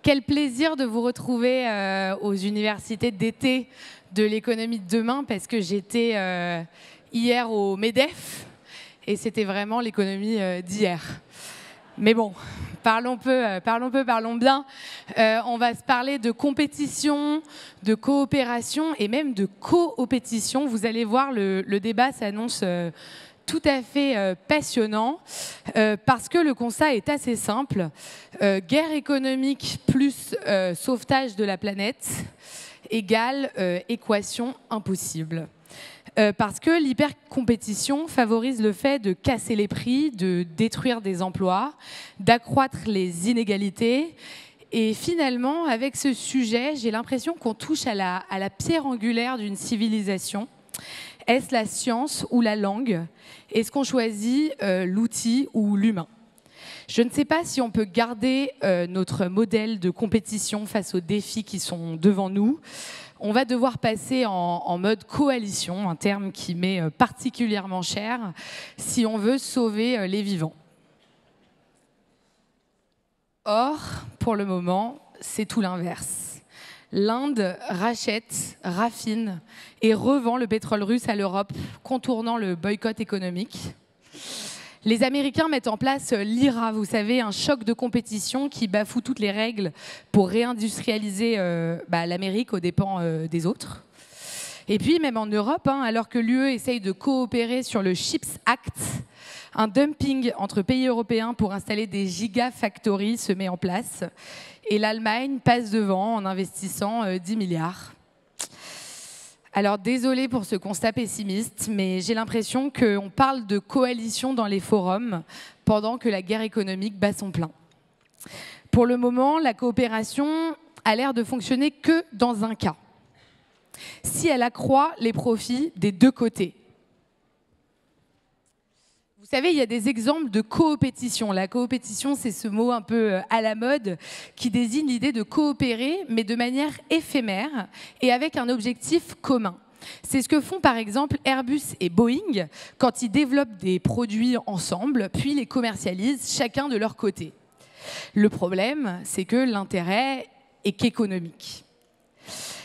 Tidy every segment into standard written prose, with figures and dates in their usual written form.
Quel plaisir de vous retrouver aux universités d'été de l'économie de demain, parce que j'étais hier au MEDEF et c'était vraiment l'économie d'hier. Mais bon, parlons peu, parlons bien. On va se parler de compétition, de coopération et même de coopétition. Vous allez voir, le débat s'annonce tout à fait passionnant parce que le constat est assez simple. Guerre économique plus sauvetage de la planète égale équation impossible. Parce que l'hypercompétition favorise le fait de casser les prix, de détruire des emplois, d'accroître les inégalités. Et finalement, avec ce sujet, j'ai l'impression qu'on touche à la pierre angulaire d'une civilisation. Est-ce la science ou la langue? Est-ce qu'on choisit l'outil ou l'humain? Je ne sais pas si on peut garder notre modèle de compétition face aux défis qui sont devant nous. On va devoir passer en mode coalition, un terme qui m'est particulièrement cher, si on veut sauver les vivants. Or, pour le moment, c'est tout l'inverse. L'Inde rachète, raffine et revend le pétrole russe à l'Europe, contournant le boycott économique. Les Américains mettent en place l'IRA, vous savez, un choc de compétition qui bafoue toutes les règles pour réindustrialiser l'Amérique aux dépens des autres. Et puis, même en Europe, alors que l'UE essaye de coopérer sur le CHIPS Act, un dumping entre pays européens pour installer des gigafactories se met en place. Et l'Allemagne passe devant en investissant 10 milliards. Alors, désolée pour ce constat pessimiste, mais j'ai l'impression qu'on parle de coalition dans les forums pendant que la guerre économique bat son plein. Pour le moment, la coopération a l'air de fonctionner que dans un cas. Si elle accroît les profits des deux côtés. Vous savez, il y a des exemples de coopétition. La coopétition, c'est ce mot un peu à la mode qui désigne l'idée de coopérer, mais de manière éphémère et avec un objectif commun. C'est ce que font par exemple Airbus et Boeing quand ils développent des produits ensemble, puis les commercialisent chacun de leur côté. Le problème, c'est que l'intérêt est qu'économique.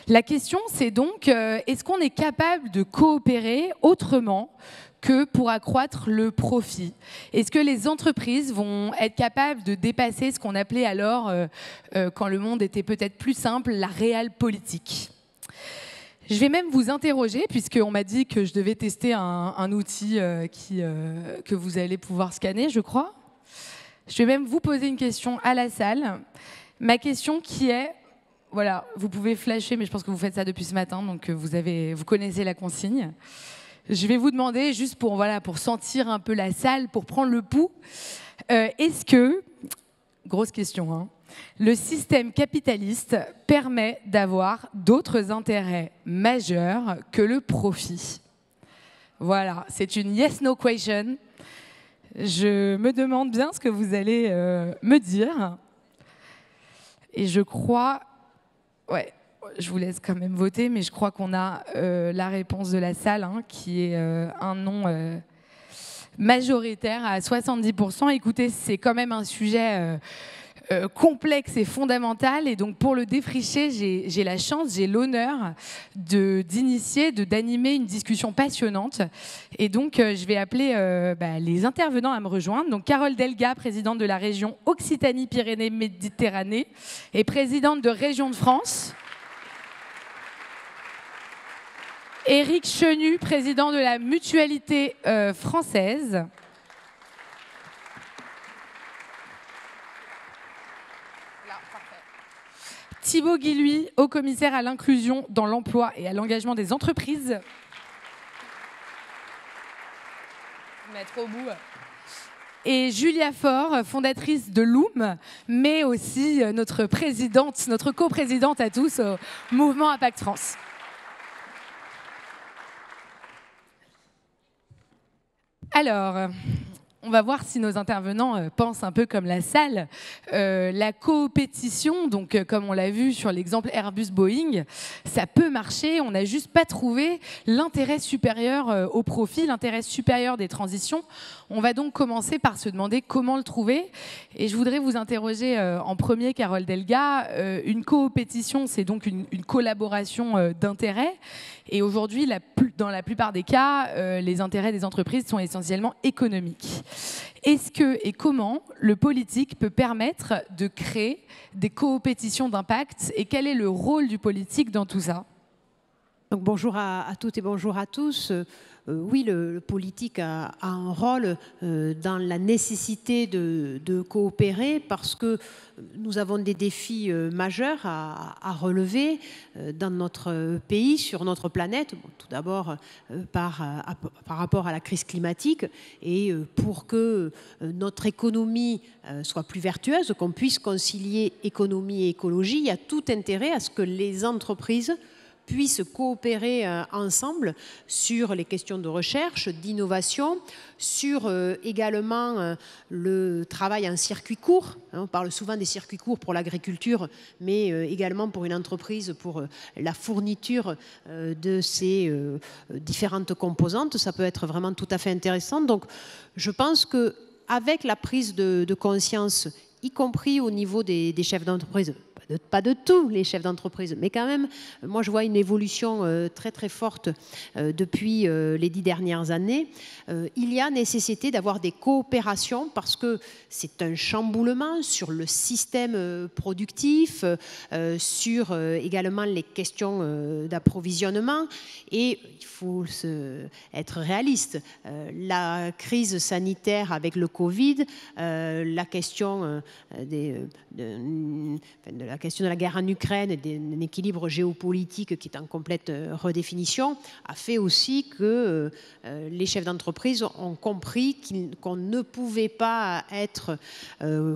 La question, c'est donc, est-ce qu'on est capable de coopérer autrement que pour accroître le profit? Est-ce que les entreprises vont être capables de dépasser ce qu'on appelait alors, quand le monde était peut-être plus simple, la réelle politique? Je vais même vous interroger, puisqu'on m'a dit que je devais tester un outil que vous allez pouvoir scanner, je crois. Je vais même vous poser une question à la salle. Ma question qui est, voilà, vous pouvez flasher, mais je pense que vous faites ça depuis ce matin, donc vous connaissez la consigne. Je vais vous demander, juste pour sentir un peu la salle, pour prendre le pouls, est-ce que, grosse question, le système capitaliste permet d'avoir d'autres intérêts majeurs que le profit? Voilà, c'est une yes-no question. Je me demande bien ce que vous allez me dire. Et je crois... Ouais. Je vous laisse quand même voter, mais je crois qu'on a la réponse de la salle, qui est un non majoritaire à 70%. Écoutez, c'est quand même un sujet complexe et fondamental. Et donc, pour le défricher, j'ai la chance, j'ai l'honneur d'initier, d'animer une discussion passionnante. Et donc, je vais appeler les intervenants à me rejoindre. Donc, Carole Delga, présidente de la région Occitanie-Pyrénées-Méditerranée et présidente de Région de France. Éric Chenu, président de la Mutualité française. Thibaut Guilluy, haut commissaire à l'inclusion dans l'emploi et à l'engagement des entreprises. Mettre au bout. Et Julia Faure, fondatrice de Loom, mais aussi notre présidente, notre coprésidente à tous au mouvement Impact France. Alors, on va voir si nos intervenants pensent un peu comme la salle. La coopétition, donc comme on l'a vu sur l'exemple Airbus-Boeing, ça peut marcher, on n'a juste pas trouvé l'intérêt supérieur au profit, l'intérêt supérieur des transitions. On va donc commencer par se demander comment le trouver. Et je voudrais vous interroger en premier, Carole Delga. Une coopétition, c'est donc une collaboration d'intérêts. Et aujourd'hui, dans la plupart des cas, les intérêts des entreprises sont essentiellement économiques. Est-ce que et comment le politique peut permettre de créer des coopétitions d'impact et quel est le rôle du politique dans tout ça? Donc, bonjour à toutes et bonjour à tous. Oui, le politique a un rôle dans la nécessité de coopérer parce que nous avons des défis majeurs à relever dans notre pays, sur notre planète. Bon, tout d'abord par rapport à la crise climatique et pour que notre économie soit plus vertueuse, qu'on puisse concilier économie et écologie, il y a tout intérêt à ce que les entreprises puissent coopérer ensemble sur les questions de recherche, d'innovation, sur également le travail en circuit court. On parle souvent des circuits courts pour l'agriculture, mais également pour une entreprise, pour la fourniture de ces différentes composantes. Ça peut être vraiment tout à fait intéressant. Donc, je pense qu'avec la prise de conscience, y compris au niveau des chefs d'entreprise, pas de tous les chefs d'entreprise, mais quand même, moi je vois une évolution très très forte depuis les 10 dernières années. Il y a nécessité d'avoir des coopérations parce que c'est un chamboulement sur le système productif, sur également les questions d'approvisionnement et il faut être réaliste. La crise sanitaire avec le Covid, la question la question de la guerre en Ukraine et d'un équilibre géopolitique qui est en complète redéfinition a fait aussi que les chefs d'entreprise ont compris qu'on ne pouvait pas être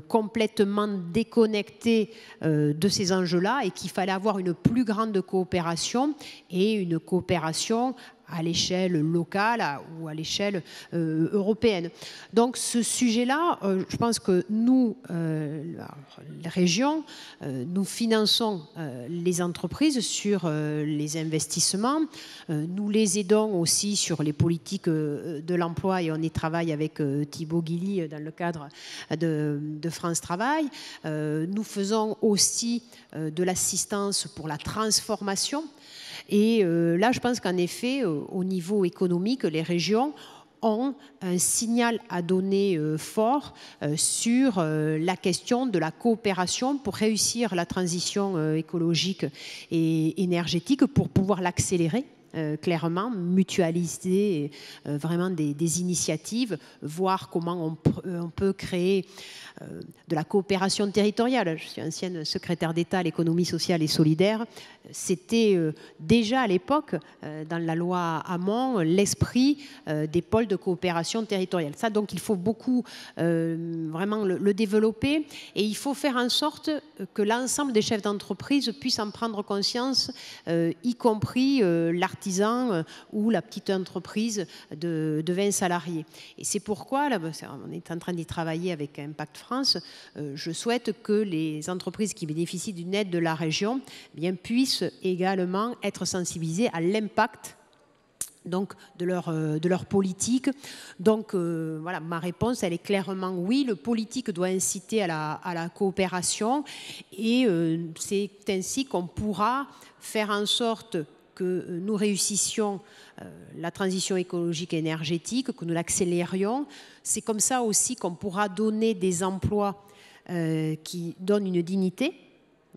complètement déconnecté de ces enjeux-là et qu'il fallait avoir une plus grande coopération et une coopération à l'échelle locale ou à l'échelle européenne. Donc ce sujet-là, je pense que nous, les régions, nous finançons les entreprises sur les investissements, nous les aidons aussi sur les politiques de l'emploi et on y travaille avec Thibaut Guilly dans le cadre de France Travail. Nous faisons aussi de l'assistance pour la transformation. Et là, je pense qu'en effet, au niveau économique, les régions ont un signal à donner fort sur la question de la coopération pour réussir la transition écologique et énergétique, pour pouvoir l'accélérer. Clairement, mutualiser vraiment des initiatives, voir comment on peut créer de la coopération territoriale. Je suis ancienne secrétaire d'État à l'économie sociale et solidaire. C'était déjà à l'époque, dans la loi Hamon, l'esprit des pôles de coopération territoriale. Ça, donc, il faut beaucoup vraiment le développer et il faut faire en sorte que l'ensemble des chefs d'entreprise puissent en prendre conscience, y compris l'artisan ou la petite entreprise de 20 salariés. Et c'est pourquoi, là, on est en train d'y travailler avec Impact France, je souhaite que les entreprises qui bénéficient d'une aide de la région puissent également être sensibilisées à l'impact donc de leur politique. Donc voilà, ma réponse, elle est clairement oui, le politique doit inciter à la coopération et c'est ainsi qu'on pourra faire en sorte que nous réussissions la transition écologique et énergétique, que nous l'accélérions. C'est comme ça aussi qu'on pourra donner des emplois qui donnent une dignité.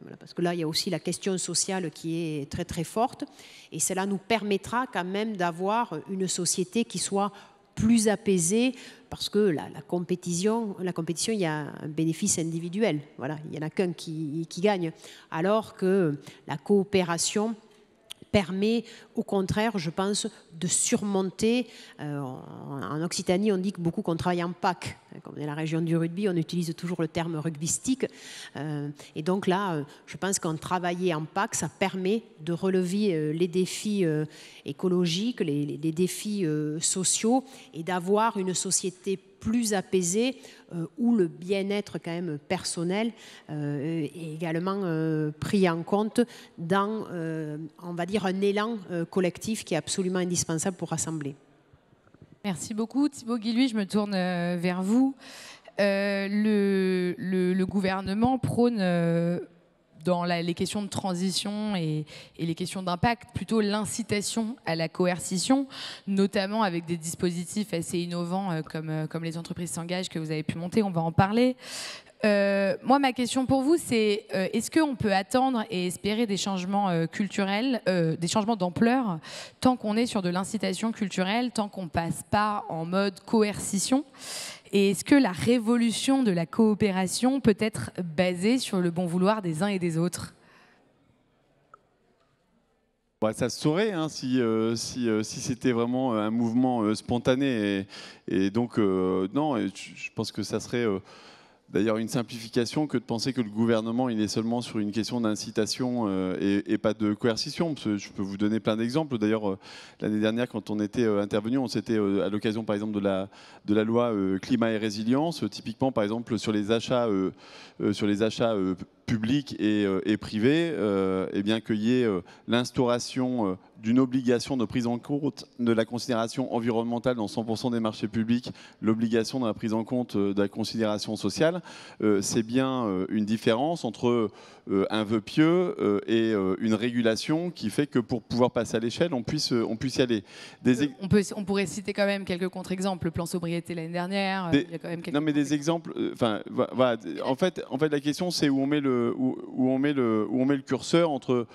Voilà, parce que là, il y a aussi la question sociale qui est très très forte et cela nous permettra quand même d'avoir une société qui soit plus apaisée parce que la compétition, il y a un bénéfice individuel. Voilà, il n'y en a qu'un qui gagne. Alors que la coopération permet au contraire, je pense, de surmonter. En Occitanie, on dit que beaucoup qu'on travaille en PAC. Comme dans la région du rugby, on utilise toujours le terme rugbystique. Et donc là, je pense qu'en travailler en PAC, ça permet de relever les défis écologiques, les défis sociaux et d'avoir une société plus apaisée, où le bien-être quand même personnel est également pris en compte dans, on va dire, un élan collectif qui est absolument indispensable pour rassembler. Merci beaucoup. Thibaut Guilluy, je me tourne vers vous. Le gouvernement prône dans les questions de transition et les questions d'impact, plutôt l'incitation à la coercition, notamment avec des dispositifs assez innovants comme les entreprises s'engagent que vous avez pu monter, on va en parler. Moi, ma question pour vous, c'est est-ce qu'on peut attendre et espérer des changements culturels, des changements d'ampleur, tant qu'on est sur de l'incitation culturelle, tant qu'on ne passe pas en mode coercition? Et est-ce que la révolution de la coopération peut être basée sur le bon vouloir des uns et des autres? Ça se saurait hein, si c'était vraiment un mouvement spontané. Et donc, non, je pense que ça serait d'ailleurs une simplification que de penser que le gouvernement il est seulement sur une question d'incitation et pas de coercition. Parce que je peux vous donner plein d'exemples. D'ailleurs, l'année dernière, quand on était intervenu, on s'était à l'occasion par exemple de la loi climat et résilience, typiquement par exemple sur les achats publics et privés, et bien qu'il y ait l'instauration d'une obligation de prise en compte de la considération environnementale dans 100% des marchés publics, l'obligation de la prise en compte de la considération sociale, c'est bien une différence entre un vœu pieux et une régulation qui fait que pour pouvoir passer à l'échelle, on puisse y aller. On pourrait citer quand même quelques contre-exemples. Le plan sobriété l'année dernière, il y a quand même quelques... Non mais des exemples, voilà, en fait la question c'est où on met le curseur entre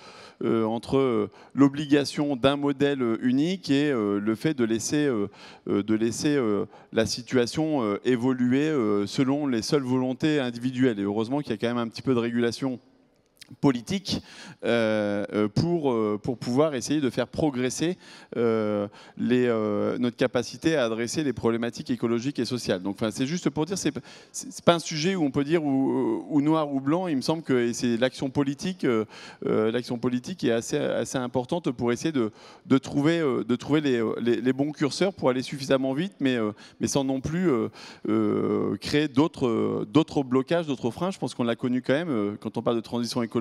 l'obligation d'un modèle unique et le fait de laisser la situation évoluer selon les seules volontés individuelles. Et heureusement qu'il y a quand même un petit peu de régulation politique pour pouvoir essayer de faire progresser notre capacité à adresser les problématiques écologiques et sociales. Donc, c'est juste pour dire, c'est pas un sujet où on peut dire ou noir ou blanc. Il me semble que c'est l'action politique est assez importante pour essayer de trouver les bons curseurs pour aller suffisamment vite, mais sans non plus créer d'autres blocages, d'autres freins. Je pense qu'on l'a connu quand même quand on parle de transition écologique.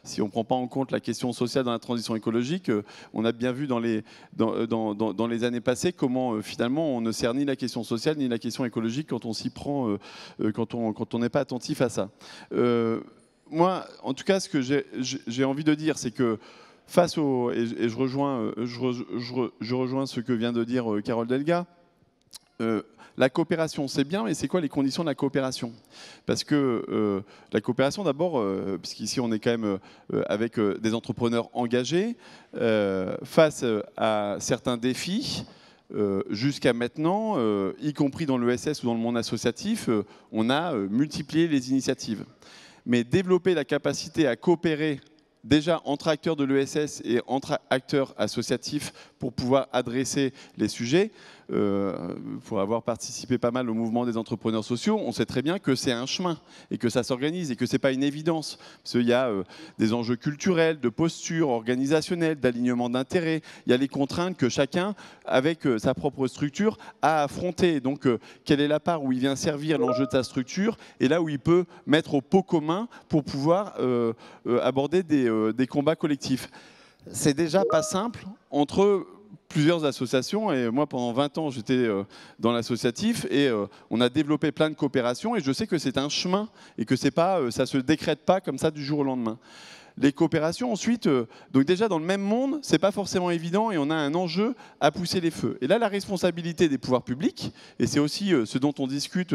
Si on ne prend pas en compte la question sociale dans la transition écologique, on a bien vu dans les années passées comment finalement on ne sert ni la question sociale ni la question écologique quand on s'y prend, quand on n'est pas attentif à ça. Moi, en tout cas, ce que j'ai envie de dire, c'est que face au... Et je rejoins ce que vient de dire Carole Delga. La coopération, c'est bien, mais c'est quoi les conditions de la coopération? Parce que la coopération, d'abord, puisqu'ici on est quand même avec des entrepreneurs engagés, face à certains défis, jusqu'à maintenant, y compris dans l'ESS ou dans le monde associatif, on a multiplié les initiatives. Mais développer la capacité à coopérer déjà entre acteurs de l'ESS et entre acteurs associatifs pour pouvoir adresser les sujets, pour avoir participé pas mal au mouvement des entrepreneurs sociaux, on sait très bien que c'est un chemin et que ça s'organise et que ce n'est pas une évidence. Parce qu'il y a des enjeux culturels, de posture, organisationnelle, d'alignement d'intérêts. Il y a les contraintes que chacun, avec sa propre structure, a affrontées. Donc, quelle est la part où il vient servir l'enjeu de sa structure et là où il peut mettre au pot commun pour pouvoir aborder des combats collectifs. C'est déjà pas simple entre plusieurs associations, et moi pendant 20 ans j'étais dans l'associatif et on a développé plein de coopérations et je sais que c'est un chemin et que c'est pas, ça se décrète pas comme ça du jour au lendemain. Les coopérations ensuite, donc déjà dans le même monde, c'est pas forcément évident et on a un enjeu à pousser les feux. Et là, la responsabilité des pouvoirs publics, et c'est aussi ce dont on discute,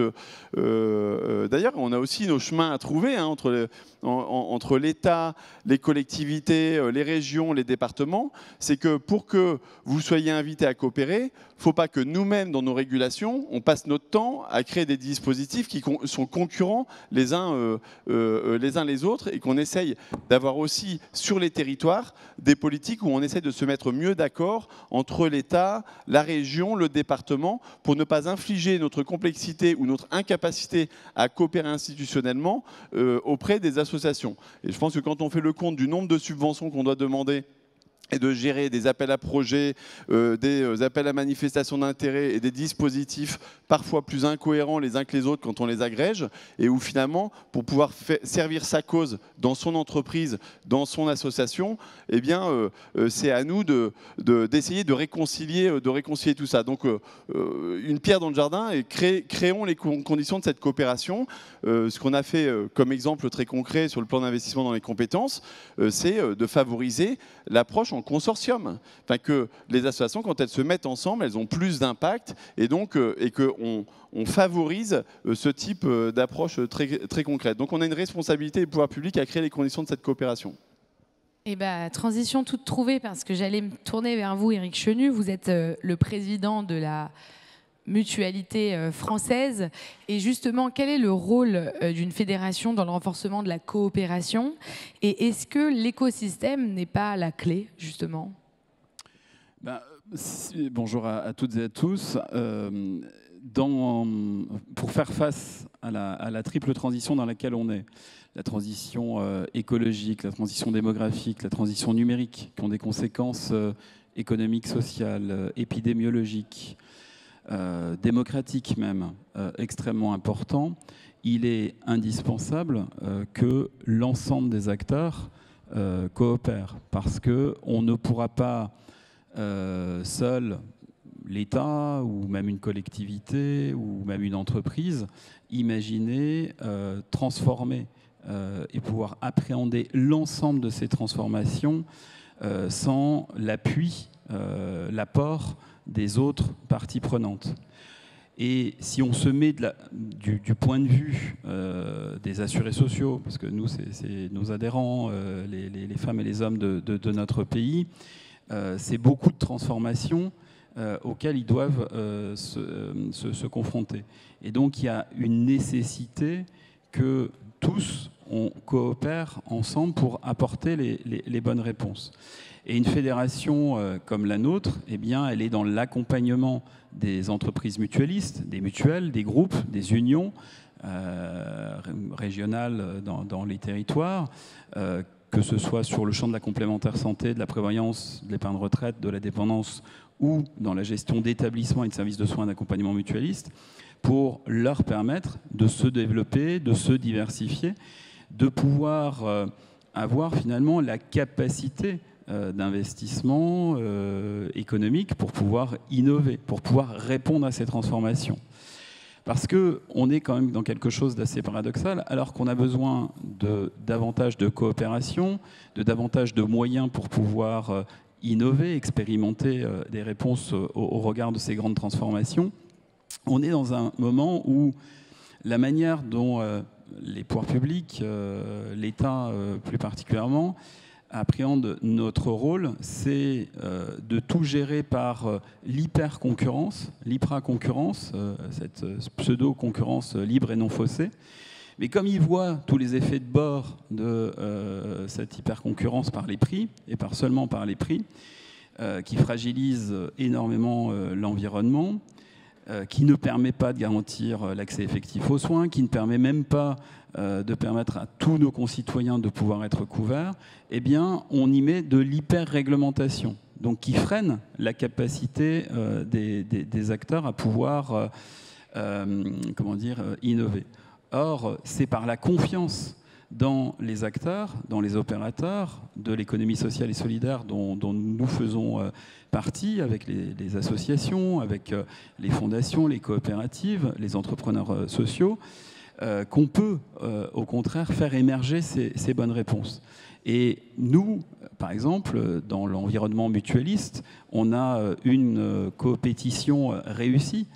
d'ailleurs, on a aussi nos chemins à trouver hein, entre l'État, les collectivités, les régions, les départements, c'est que pour que vous soyez invités à coopérer, il ne faut pas que nous-mêmes, dans nos régulations, on passe notre temps à créer des dispositifs qui sont concurrents les uns les autres et qu'on essaye d'avoir aussi sur les territoires des politiques où on essaie de se mettre mieux d'accord entre l'État, la région, le département pour ne pas infliger notre complexité ou notre incapacité à coopérer institutionnellement auprès des associations. Et je pense que quand on fait le compte du nombre de subventions qu'on doit demander et de gérer des appels à projets, des appels à manifestation d'intérêt et des dispositifs parfois plus incohérents les uns que les autres quand on les agrège, et où finalement, pour pouvoir servir sa cause dans son entreprise, dans son association, eh bien, c'est à nous d'essayer de réconcilier tout ça. Donc, une pierre dans le jardin, et créons les conditions de cette coopération. Ce qu'on a fait comme exemple très concret sur le plan d'investissement dans les compétences, c'est de favoriser l'approche en consortium. Enfin, que les associations, quand elles se mettent ensemble, elles ont plus d'impact, et donc on favorise ce type d'approche très concrète. Donc on a une responsabilité des pouvoirs publics à créer les conditions de cette coopération. Eh ben, transition toute trouvée, parce que j'allais me tourner vers vous, Éric Chenu. Vous êtes le président de la mutualité française. Et justement, quel est le rôle d'une fédération dans le renforcement de la coopération? Et est-ce que l'écosystème n'est pas la clé, justement? Bonjour à toutes et à tous. Pour faire face à la triple transition dans laquelle on est, la transition écologique, la transition démographique, la transition numérique, qui ont des conséquences économiques, sociales, épidémiologiques, démocratiques même, extrêmement importants, il est indispensable que l'ensemble des acteurs coopèrent, parce qu'on ne pourra pas seul, l'État ou même une collectivité ou même une entreprise, imaginer transformer et pouvoir appréhender l'ensemble de ces transformations sans l'appui, l'apport des autres parties prenantes. Et si on se met du point de vue des assurés sociaux, parce que nous, c'est nos adhérents, les femmes et les hommes de notre pays, c'est beaucoup de transformations auxquelles ils doivent se confronter. Et donc, il y a une nécessité que tous, on coopère ensemble pour apporter les bonnes réponses. Et une fédération comme la nôtre, eh bien, elle est dans l'accompagnement des entreprises mutualistes, des mutuelles, des groupes, des unions régionales dans les territoires, que ce soit sur le champ de la complémentaire santé, de la prévoyance, de l'épargne retraite, de la dépendance, ou dans la gestion d'établissements et de services de soins d'accompagnement mutualiste, pour leur permettre de se développer, de se diversifier, de pouvoir avoir finalement la capacité d'investissement économique pour pouvoir innover, pour pouvoir répondre à ces transformations. Parce qu'on est quand même dans quelque chose d'assez paradoxal, alors qu'on a besoin de davantage de coopération, de davantage de moyens pour pouvoir innover, expérimenter des réponses au regard de ces grandes transformations. On est dans un moment où la manière dont les pouvoirs publics, l'État plus particulièrement, appréhende notre rôle, c'est de tout gérer par l'hyper-concurrence, l'hyper-concurrence, cette pseudo-concurrence libre et non faussée. Mais comme ils voient tous les effets de bord de cette hyper-concurrence par les prix, et seulement par les prix, qui fragilise énormément l'environnement, qui ne permet pas de garantir l'accès effectif aux soins, qui ne permet même pas de permettre à tous nos concitoyens de pouvoir être couverts, eh bien, on y met de l'hyper-réglementation, donc qui freine la capacité des acteurs à pouvoir innover. Or, c'est par la confiance dans les acteurs, dans les opérateurs de l'économie sociale et solidaire dont nous faisons partie, avec les associations, avec les fondations, les coopératives, les entrepreneurs sociaux, qu'on peut, au contraire, faire émerger ces bonnes réponses. Et nous, par exemple, dans l'environnement mutualiste, on a une coopétition réussie.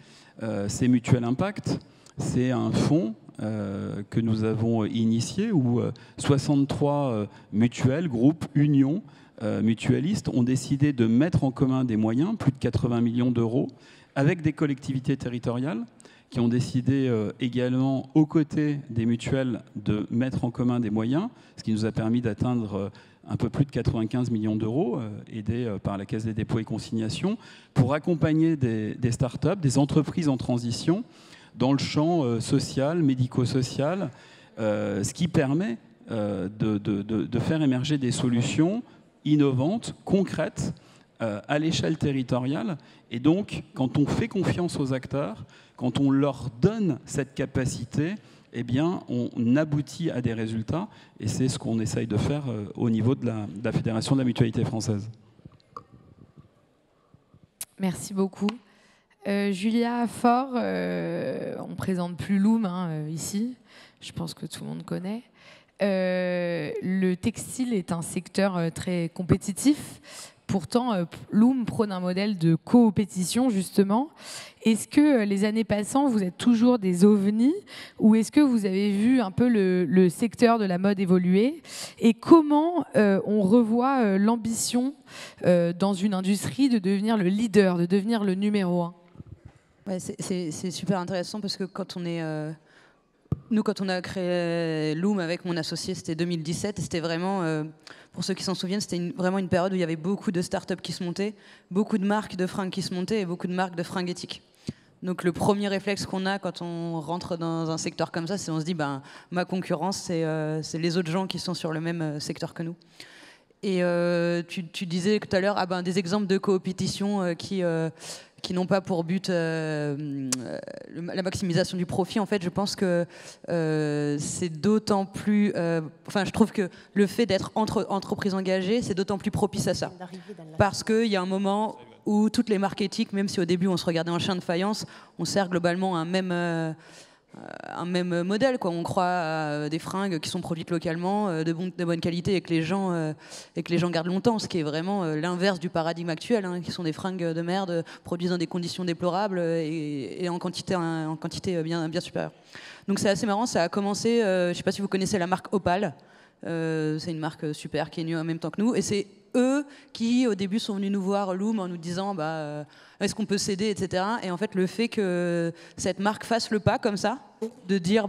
C'est Mutuel Impact, c'est un fonds que nous avons initié où 63 mutuelles, groupes, unions mutualistes ont décidé de mettre en commun des moyens, plus de 80 millions d'euros, avec des collectivités territoriales qui ont décidé également, aux côtés des mutuelles, de mettre en commun des moyens, ce qui nous a permis d'atteindre un peu plus de 95 millions d'euros, aidés par la Caisse des dépôts et consignations, pour accompagner des start-up, des entreprises en transition, dans le champ social, médico-social, ce qui permet de faire émerger des solutions innovantes, concrètes, à l'échelle territoriale. Et donc, quand on fait confiance aux acteurs, quand on leur donne cette capacité, eh bien, on aboutit à des résultats. Et c'est ce qu'on essaye de faire au niveau de la Fédération de la Mutualité française. Merci beaucoup. Julia Faure, on ne présente plus Loom ici. Je pense que tout le monde connaît. Le textile est un secteur très compétitif. Pourtant, Loom prône un modèle de coopétition, justement. Est-ce que les années passant, vous êtes toujours des ovnis ou est-ce que vous avez vu un peu le secteur de la mode évoluer? Et comment on revoit l'ambition dans une industrie de devenir le leader, de devenir le numéro 1? Ouais, c'est super intéressant parce que quand on est... Nous, quand on a créé Loom avec mon associé, c'était 2017. Et c'était vraiment, pour ceux qui s'en souviennent, c'était vraiment une période où il y avait beaucoup de startups qui se montaient, beaucoup de marques de fringues qui se montaient et beaucoup de marques de fringues éthiques. Donc le premier réflexe qu'on a quand on rentre dans un secteur comme ça, c'est on se dit, ben, ma concurrence, c'est les autres gens qui sont sur le même secteur que nous. Et tu disais tout à l'heure des exemples de coopétition qui n'ont pas pour but la maximisation du profit. En fait, je pense que c'est d'autant plus... je trouve que le fait d'être entreprise engagée, c'est d'autant plus propice à ça. Parce qu'il y a un moment où toutes les marques éthiques, même si au début on se regardait en chien de faïence, on sert globalement un même modèle, quoi. On croit à des fringues qui sont produites localement, de bonne qualité et que les gens gardent longtemps, ce qui est vraiment l'inverse du paradigme actuel, qui sont des fringues de merde produites dans des conditions déplorables et en quantité bien supérieure. Donc c'est assez marrant, ça a commencé, je ne sais pas si vous connaissez la marque Opal, c'est une marque super qui est née en même temps que nous, et c'est eux qui au début sont venus nous voir Loom en nous disant est-ce qu'on peut s'aider, etc. Et en fait le fait que cette marque fasse le pas comme ça, de dire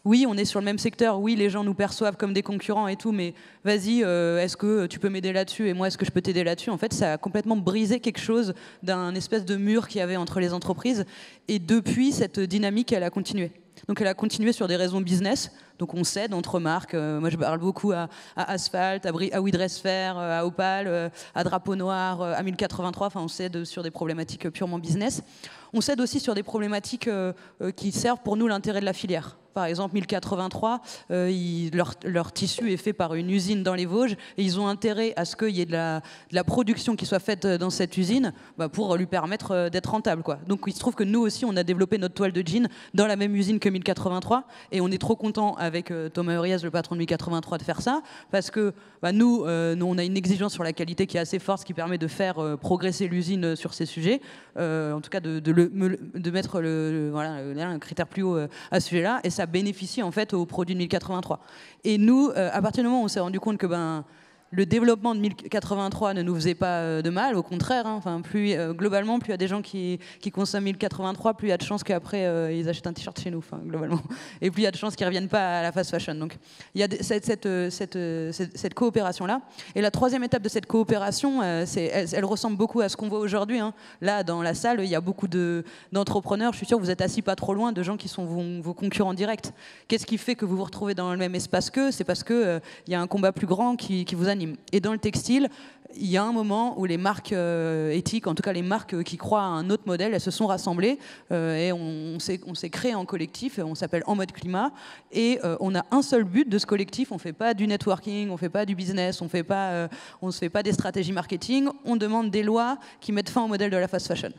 oui on est sur le même secteur, oui les gens nous perçoivent comme des concurrents et tout, mais vas-y est-ce que tu peux m'aider là-dessus et moi est-ce que je peux t'aider là-dessus, en fait ça a complètement brisé quelque chose d'un espèce de mur qu'il y avait entre les entreprises, et depuis cette dynamique elle a continué. Donc elle a continué sur des raisons business. Donc on cède entre marques. Moi je parle beaucoup à Asphalt, à We Dress Fair, à Opal, à Drapeau Noir, à 1083. Enfin on cède sur des problématiques purement business. On cède aussi sur des problématiques qui servent pour nous l'intérêt de la filière. Par exemple 1083, leur tissu est fait par une usine dans les Vosges et ils ont intérêt à ce qu'il y ait de la production qui soit faite dans cette usine pour lui permettre d'être rentable, quoi. Donc il se trouve que nous aussi on a développé notre toile de jean dans la même usine que 1083 et on est trop content avec Thomas Urias, le patron de 1083, de faire ça parce que nous on a une exigence sur la qualité qui est assez forte, ce qui permet de faire progresser l'usine sur ces sujets, en tout cas de mettre un critère plus haut à ce sujet-là, et ça bénéficie en fait aux produits de 1083. Et nous, à partir du moment où on s'est rendu compte que le développement de 1083 ne nous faisait pas de mal, au contraire, globalement, plus il y a des gens qui consomment 1083, plus il y a de chances qu'après ils achètent un t-shirt chez nous, globalement. Et plus il y a de chances qu'ils ne reviennent pas à la fast fashion. Donc il y a cette coopération-là. Et la troisième étape de cette coopération, elle ressemble beaucoup à ce qu'on voit aujourd'hui. Là, dans la salle, il y a beaucoup d'entrepreneurs. Je suis sûr que vous êtes assis pas trop loin de gens qui sont vos concurrents directs. Qu'est-ce qui fait que vous vous retrouvez dans le même espace qu'eux? C'est parce qu'il y a un combat plus grand qui vous anime. Et dans le textile, il y a un moment où les marques éthiques, en tout cas les marques qui croient à un autre modèle, elles se sont rassemblées et on s'est créé en collectif, on s'appelle En Mode Climat, et on a un seul but de ce collectif. On ne fait pas du networking, on ne fait pas du business, on ne se fait pas des stratégies marketing, on demande des lois qui mettent fin au modèle de la fast fashion.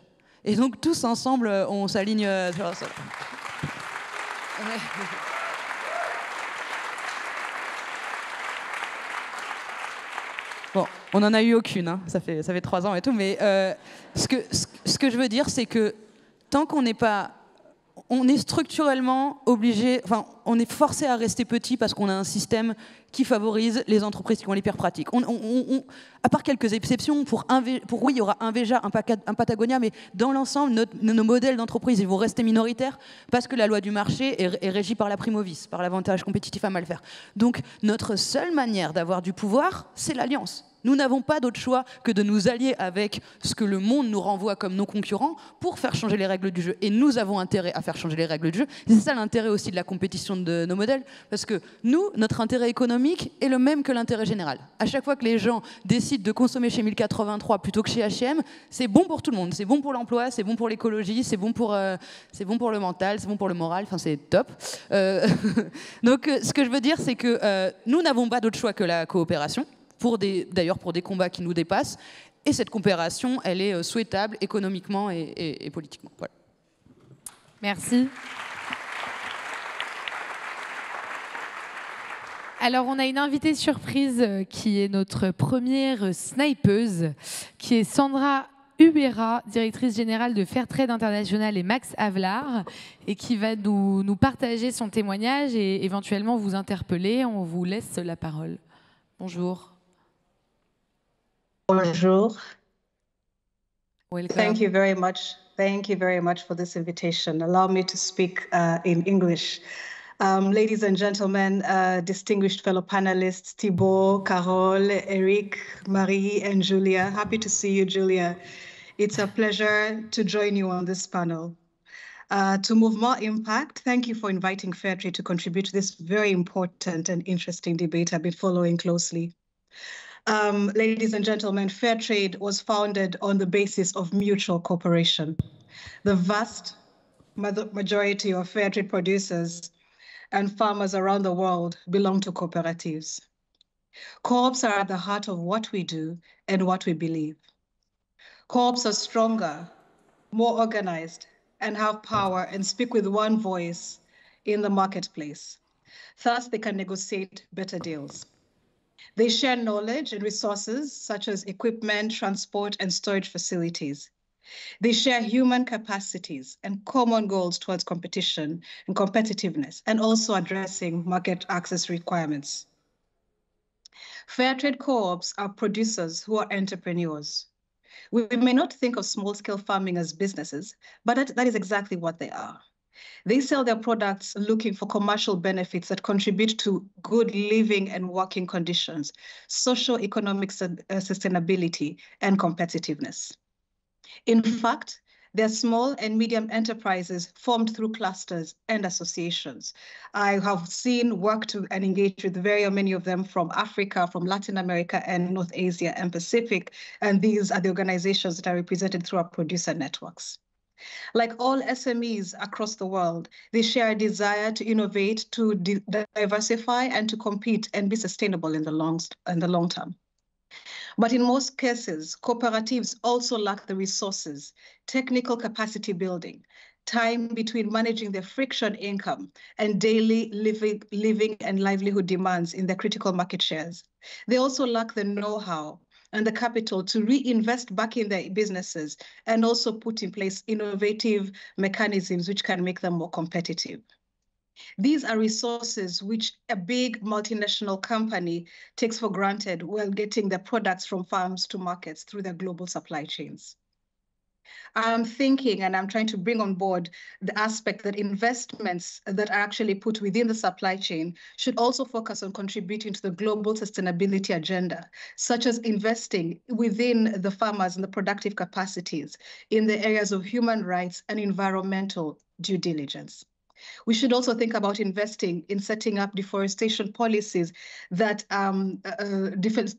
Et donc tous ensemble, on s'aligne sur la salle. Bon, on n'en a eu aucune, ça fait 3 ans et tout, mais ce que je veux dire, c'est que tant qu'on n'est pas... On est structurellement obligé, on est forcé à rester petit parce qu'on a un système qui favorise les entreprises qui ont les pires pratiques. À part quelques exceptions, oui, il y aura un Veja, un Patagonia, mais dans l'ensemble, nos modèles d'entreprise, ils vont rester minoritaires parce que la loi du marché est régie par la primovis, par l'avantage compétitif à mal faire. Donc, notre seule manière d'avoir du pouvoir, c'est l'alliance. Nous n'avons pas d'autre choix que de nous allier avec ce que le monde nous renvoie comme nos concurrents pour faire changer les règles du jeu. Et nous avons intérêt à faire changer les règles du jeu. C'est ça l'intérêt aussi de la compétition fonction de nos modèles, parce que nous, notre intérêt économique est le même que l'intérêt général. À chaque fois que les gens décident de consommer chez 1083 plutôt que chez H&M, c'est bon pour tout le monde. C'est bon pour l'emploi, c'est bon pour l'écologie, c'est bon pour le mental, c'est bon pour le moral, enfin c'est top. Donc ce que je veux dire, c'est que nous n'avons pas d'autre choix que la coopération, d'ailleurs pour des combats qui nous dépassent, et cette coopération, elle est souhaitable économiquement et politiquement. Voilà. Merci. Alors, on a une invitée surprise qui est notre première snipeuse, qui est Sandra Ubera, directrice générale de Fairtrade International et Max Havelaar, et qui va nous partager son témoignage et éventuellement vous interpeller. On vous laisse la parole. Bonjour. Bonjour. Welcome. Thank you very much. Thank you very much for this invitation. Allow me to speak in English. Ladies and gentlemen, distinguished fellow panelists, Thibaut, Carole, Eric, Marie, and Julia. Happy to see you, Julia. It's a pleasure to join you on this panel. To Move More Impact, thank you for inviting Fairtrade to contribute to this very important and interesting debate I've been following closely. Ladies and gentlemen, Fairtrade was founded on the basis of mutual cooperation. The vast majority of Fairtrade producers and farmers around the world belong to cooperatives. Co-ops are at the heart of what we do and what we believe. Co-ops are stronger, more organized, and have power and speak with one voice in the marketplace. Thus, they can negotiate better deals. They share knowledge and resources such as equipment, transport, and storage facilities. They share human capacities and common goals towards competition and competitiveness, and also addressing market access requirements. Fairtrade co-ops are producers who are entrepreneurs. We may not think of small-scale farming as businesses, but that is exactly what they are. They sell their products looking for commercial benefits that contribute to good living and working conditions, socio-economic sustainability, and competitiveness. In fact, they're small and medium enterprises formed through clusters and associations. I have seen, worked and engaged with very many of them from Africa, from Latin America, and North Asia and Pacific, and these are the organizations that are represented through our producer networks. Like all SMEs across the world, they share a desire to innovate, to diversify, and to compete and be sustainable in the long term. But in most cases, cooperatives also lack the resources, technical capacity building, time between managing their friction income and daily living and livelihood demands in their critical market shares. They also lack the know-how and the capital to reinvest back in their businesses and also put in place innovative mechanisms which can make them more competitive. These are resources which a big multinational company takes for granted while getting their products from farms to markets through their global supply chains. I'm thinking and I'm trying to bring on board the aspect that investments that are actually put within the supply chain should also focus on contributing to the global sustainability agenda, such as investing within the farmers and the productive capacities in the areas of human rights and environmental due diligence. We should also think about investing in setting up deforestation policies that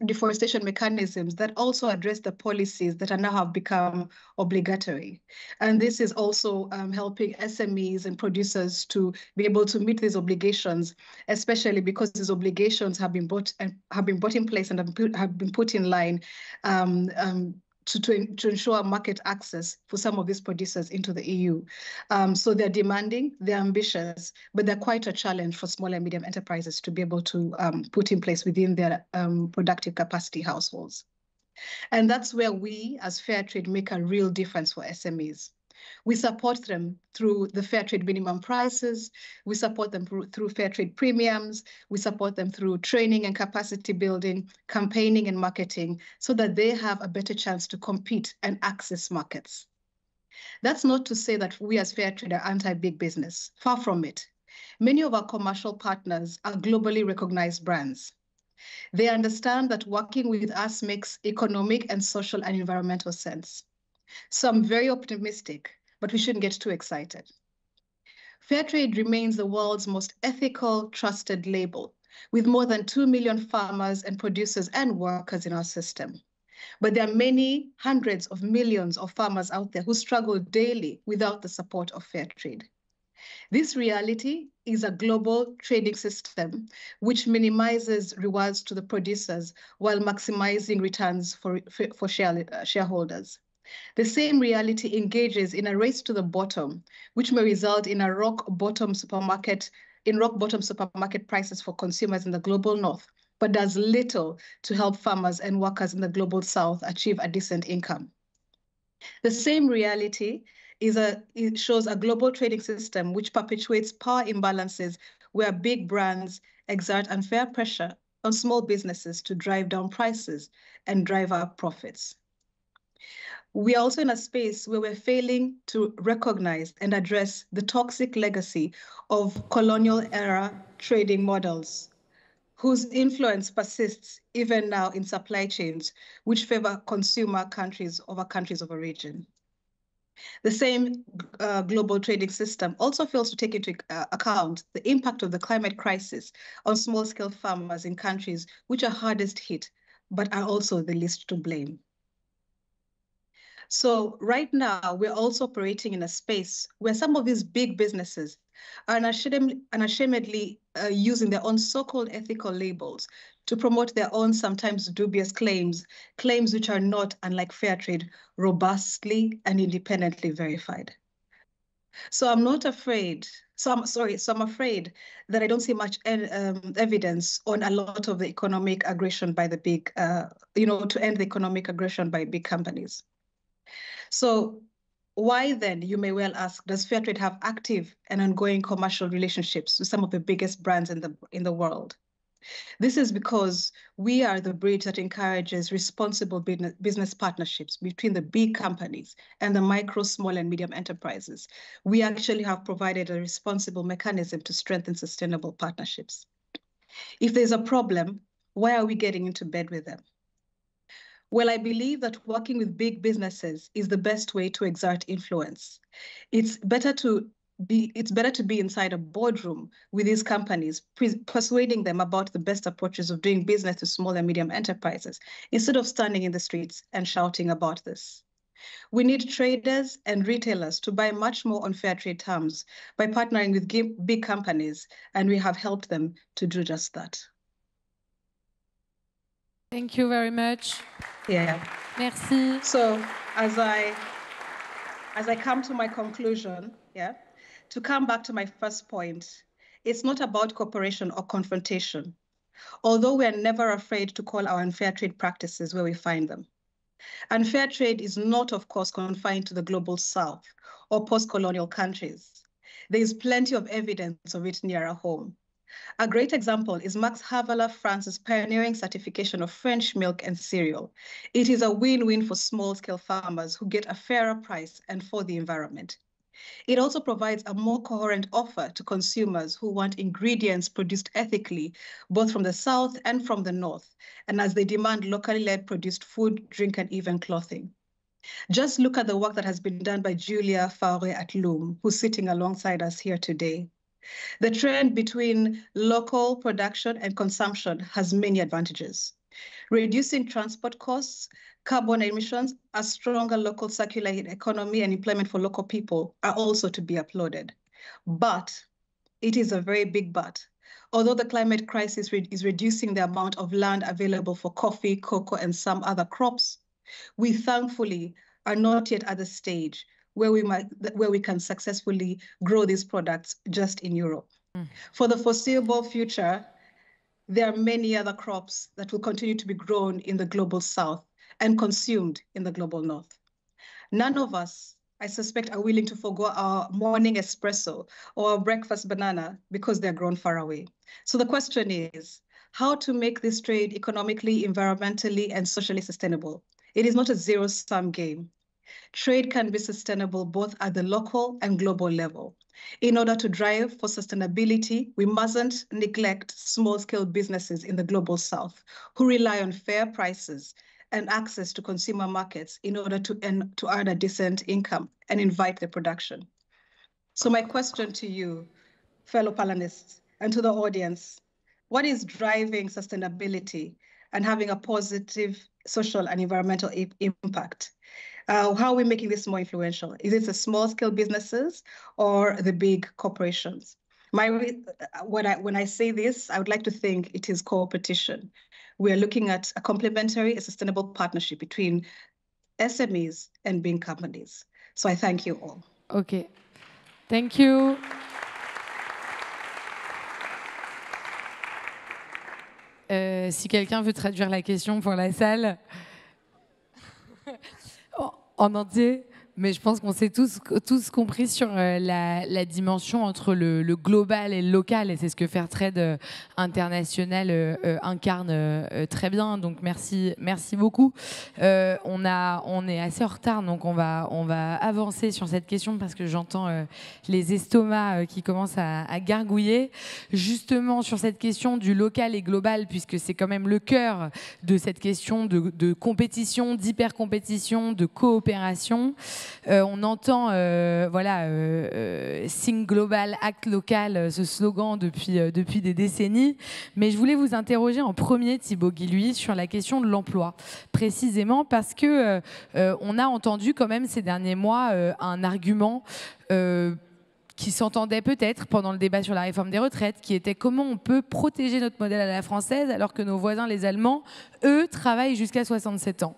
deforestation mechanisms that also address the policies that are now have become obligatory. And this is also helping SMEs and producers to be able to meet these obligations, especially because these obligations have been brought in place and have been put in line to ensure market access for some of these producers into the EU. So they're demanding, they're ambitious, but they're quite a challenge for small and medium enterprises to be able to put in place within their productive capacity households. And that's where we as Fairtrade make a real difference for SMEs. We support them through the Fairtrade minimum prices. We support them through Fairtrade premiums. We support them through training and capacity building, campaigning and marketing, so that they have a better chance to compete and access markets. That's not to say that we as Fairtrade are anti-big business. Far from it. Many of our commercial partners are globally recognized brands. They understand that working with us makes economic and social and environmental sense. So I'm very optimistic, but we shouldn't get too excited. Fairtrade remains the world's most ethical, trusted label, with more than 2 million farmers and producers and workers in our system. But there are many hundreds of millions of farmers out there who struggle daily without the support of Fairtrade. This reality is a global trading system which minimizes rewards to the producers while maximizing returns for shareholders. The same reality engages in a race to the bottom, which may result in rock bottom supermarket prices for consumers in the global north, but does little to help farmers and workers in the global south achieve a decent income. The same reality it shows a global trading system which perpetuates power imbalances where big brands exert unfair pressure on small businesses to drive down prices and drive up profits. We are also in a space where we're failing to recognize and address the toxic legacy of colonial era trading models, whose influence persists even now in supply chains, which favor consumer countries over countries of origin. The same global trading system also fails to take into account the impact of the climate crisis on small-scale farmers in countries which are hardest hit, but are also the least to blame. So right now, we're also operating in a space where some of these big businesses are unashamedly using their own so-called ethical labels to promote their own sometimes dubious claims which are not, unlike Fairtrade, robustly and independently verified. So I'm afraid that I don't see much evidence on a lot of the economic aggression by the big, to end the economic aggression by big companies. So why then, you may well ask, does Fairtrade have active and ongoing commercial relationships with some of the biggest brands in the world? This is because we are the bridge that encourages responsible business partnerships between the big companies and the micro, small, and medium enterprises. We actually have provided a responsible mechanism to strengthen sustainable partnerships. If there's a problem, why are we getting into bed with them? Well, I believe that working with big businesses is the best way to exert influence. It's better to be inside a boardroom with these companies, persuading them about the best approaches of doing business to small and medium enterprises, instead of standing in the streets and shouting about this. We need traders and retailers to buy much more on fair trade terms by partnering with big companies, and we have helped them to do just that. Thank you very much. Yeah. Merci. So as I come to my conclusion, to come back to my first point, it's not about cooperation or confrontation, although we are never afraid to call our unfair trade practices where we find them. Unfair trade is not, of course, confined to the global south or post-colonial countries. There is plenty of evidence of it near our home. A great example is Max Havelaar France's pioneering certification of French milk and cereal. It is a win-win for small-scale farmers who get a fairer price and for the environment. It also provides a more coherent offer to consumers who want ingredients produced ethically, both from the south and from the north, and as they demand locally-led produced food, drink, and even clothing. Just look at the work that has been done by Julia Faure at Loom, who's sitting alongside us here today. The trend between local production and consumption has many advantages. Reducing transport costs, carbon emissions, a stronger local circular economy, and employment for local people are also to be applauded. But it is a very big but. Although the climate crisis is reducing the amount of land available for coffee, cocoa, and some other crops, we thankfully are not yet at the stage where we can successfully grow these products just in Europe. For the foreseeable future, there are many other crops that will continue to be grown in the global south and consumed in the global north. None of us, I suspect, are willing to forgo our morning espresso or our breakfast banana because they're grown far away. So the question is, how to make this trade economically, environmentally, and socially sustainable? It is not a zero-sum game. Trade can be sustainable both at the local and global level. In order to drive for sustainability, we mustn't neglect small-scale businesses in the global south who rely on fair prices and access to consumer markets in order to earn a decent income and invite the production. So my question to you, fellow panelists, and to the audience, what is driving sustainability and having a positive social and environmental impact? How are we making this more influential? Is it the small-scale businesses or the big corporations? When I say this, I would like to think it is co-opetition. We are looking at a complementary, a sustainable partnership between SMEs and big companies. So I thank you all. OK. Thank you. Si quelqu'un veut traduire la question pour la salle en entier, mais je pense qu'on s'est tous compris sur la dimension entre le global et le local, et c'est ce que Fairtrade International incarne très bien. Donc merci beaucoup. On est assez en retard, donc on va avancer sur cette question parce que j'entends les estomacs qui commencent à gargouiller. Justement sur cette question du local et global, puisque c'est quand même le cœur de cette question de compétition, d'hyper-compétition, de coopération. On entend Think Global, Act Local, ce slogan depuis des décennies. Mais je voulais vous interroger en premier, Thibaut Guilluy, sur la question de l'emploi. Précisément parce que on a entendu quand même ces derniers mois un argument qui s'entendait peut-être pendant le débat sur la réforme des retraites, qui était comment on peut protéger notre modèle à la française alors que nos voisins, les Allemands, eux, travaillent jusqu'à 67 ans.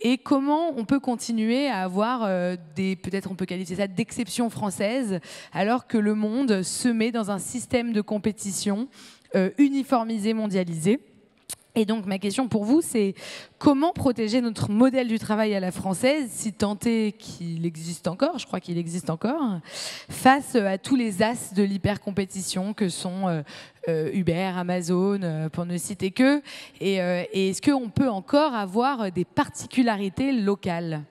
Et comment on peut continuer à avoir peut-être on peut qualifier ça d'exception française, alors que le monde se met dans un système de compétition uniformisé, mondialisé. Et donc ma question pour vous, c'est comment protéger notre modèle du travail à la française, si tant est qu'il existe encore, je crois qu'il existe encore, face à tous les as de l'hypercompétition que sont Uber, Amazon, pour ne citer que, et est-ce qu'on peut encore avoir des particularités locales ?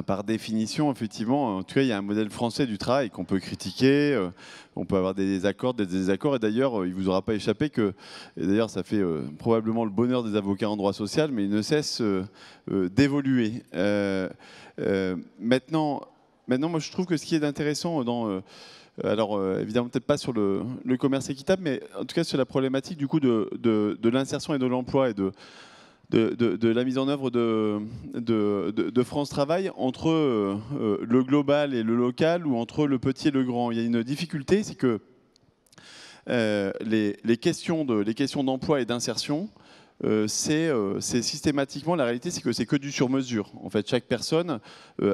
Par définition, effectivement, en tout cas, il y a un modèle français du travail qu'on peut critiquer, on peut avoir des désaccords, et d'ailleurs, il ne vous aura pas échappé que, et d'ailleurs, ça fait probablement le bonheur des avocats en droit social, mais il ne cesse d'évoluer. Maintenant, moi, je trouve que ce qui est intéressant dans... alors, évidemment, peut-être pas sur le commerce équitable, mais en tout cas sur la problématique du coup de l'insertion et de l'emploi et de la mise en œuvre de France Travail entre le global et le local, ou entre le petit et le grand. Il y a une difficulté, c'est que les questions d'emploi et d'insertion, c'est systématiquement, la réalité c'est que c'est que du sur-mesure. En fait, chaque personne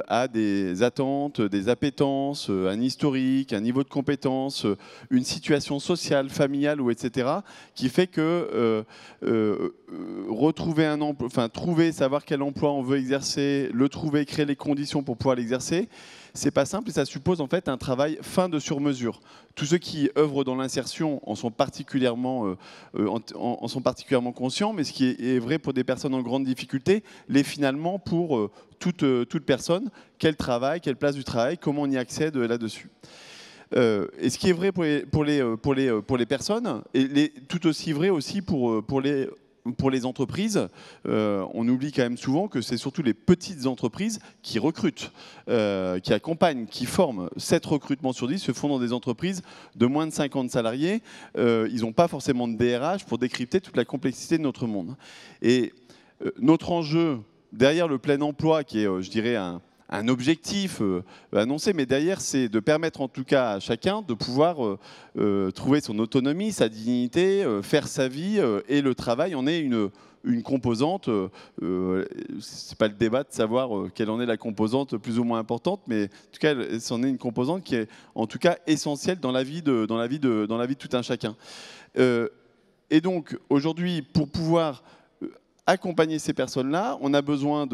a des attentes, des appétences, un historique, un niveau de compétence, une situation sociale, familiale ou etc. qui fait que retrouver un emploi, enfin trouver, savoir quel emploi on veut exercer, le trouver, créer les conditions pour pouvoir l'exercer, c'est pas simple et ça suppose en fait un travail fin de sur-mesure. Tous ceux qui œuvrent dans l'insertion en sont particulièrement conscients, mais ce qui est vrai pour des personnes en grande difficulté, l'est finalement pour toute personne. Quel travail, quelle place du travail, comment on y accède là-dessus. Et ce qui est vrai pour les personnes, et tout aussi vrai aussi pour les entreprises, on oublie quand même souvent que c'est surtout les petites entreprises qui recrutent, qui accompagnent, qui forment. 7 recrutements sur 10 se font dans des entreprises de moins de 50 salariés. Ils n'ont pas forcément de DRH pour décrypter toute la complexité de notre monde. Et notre enjeu, derrière le plein emploi, qui est, je dirais, un objectif annoncé, mais derrière, c'est de permettre en tout cas à chacun de pouvoir trouver son autonomie, sa dignité, faire sa vie, et le travail en est une composante. C'est pas le débat de savoir quelle en est la composante plus ou moins importante, mais en tout cas, c'en est une composante qui est en tout cas essentielle dans la vie de tout un chacun. Et donc aujourd'hui, pour pouvoir accompagner ces personnes-là, on a besoin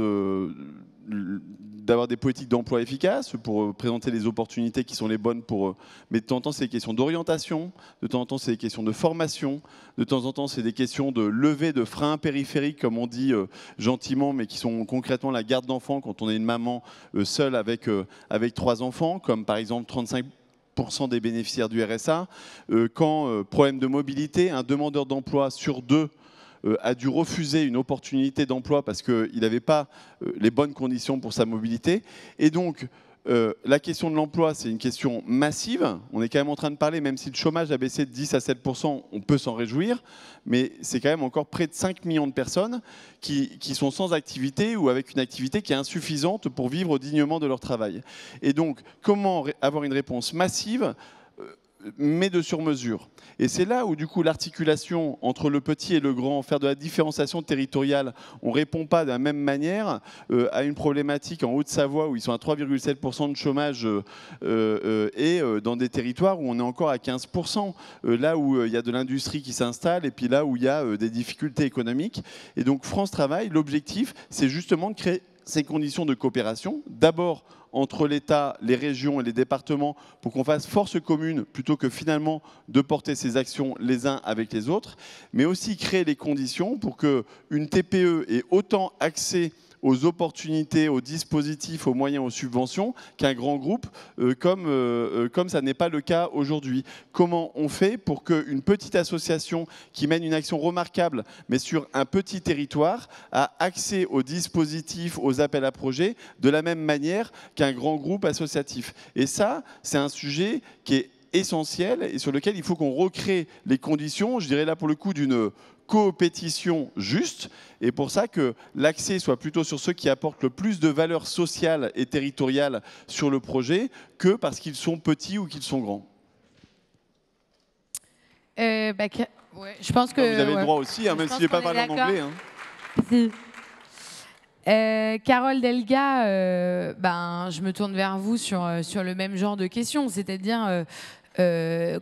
d'avoir des politiques d'emploi efficaces pour présenter les opportunités qui sont les bonnes pour eux. Mais de temps en temps, c'est des questions d'orientation, de temps en temps, c'est des questions de formation, de temps en temps, c'est des questions de levée de freins périphériques, comme on dit gentiment, mais qui sont concrètement la garde d'enfants quand on est une maman seule avec 3 enfants, comme par exemple 35% des bénéficiaires du RSA. Quand problème de mobilité, un demandeur d'emploi sur 2 a dû refuser une opportunité d'emploi parce qu'il n'avait pas les bonnes conditions pour sa mobilité. Et donc, la question de l'emploi, c'est une question massive. On est quand même en train de parler, même si le chômage a baissé de 10 à 7%, on peut s'en réjouir, mais c'est quand même encore près de 5 millions de personnes qui sont sans activité ou avec une activité qui est insuffisante pour vivre dignement de leur travail. Et donc, comment avoir une réponse massive mais de sur-mesure. Et c'est là où, du coup, l'articulation entre le petit et le grand, faire de la différenciation territoriale, on ne répond pas de la même manière à une problématique en Haute-Savoie où ils sont à 3,7% de chômage et dans des territoires où on est encore à 15%, là où il y a de l'industrie qui s'installe et puis là où il y a des difficultés économiques. Et donc, France Travail, l'objectif, c'est justement de créer ces conditions de coopération, d'abord entre l'État, les régions et les départements pour qu'on fasse force commune plutôt que finalement de porter ces actions les uns avec les autres, mais aussi créer les conditions pour qu'une TPE ait autant accès aux opportunités, aux dispositifs, aux moyens, aux subventions qu'un grand groupe, comme ça n'est pas le cas aujourd'hui. Comment on fait pour qu'une petite association qui mène une action remarquable, mais sur un petit territoire, a accès aux dispositifs, aux appels à projets, de la même manière qu'un grand groupe associatif. Et ça, c'est un sujet qui est essentiel et sur lequel il faut qu'on recrée les conditions, je dirais là pour le coup, d'une coopétition juste, et pour ça que l'accès soit plutôt sur ceux qui apportent le plus de valeur sociale et territoriale sur le projet que parce qu'ils sont petits ou qu'ils sont grands. Ouais, je pense que vous avez le droit aussi, hein, même si je n'ai pas parlé en anglais. Hein. Si. Carole Delga, je me tourne vers vous sur le même genre de questions, c'est-à-dire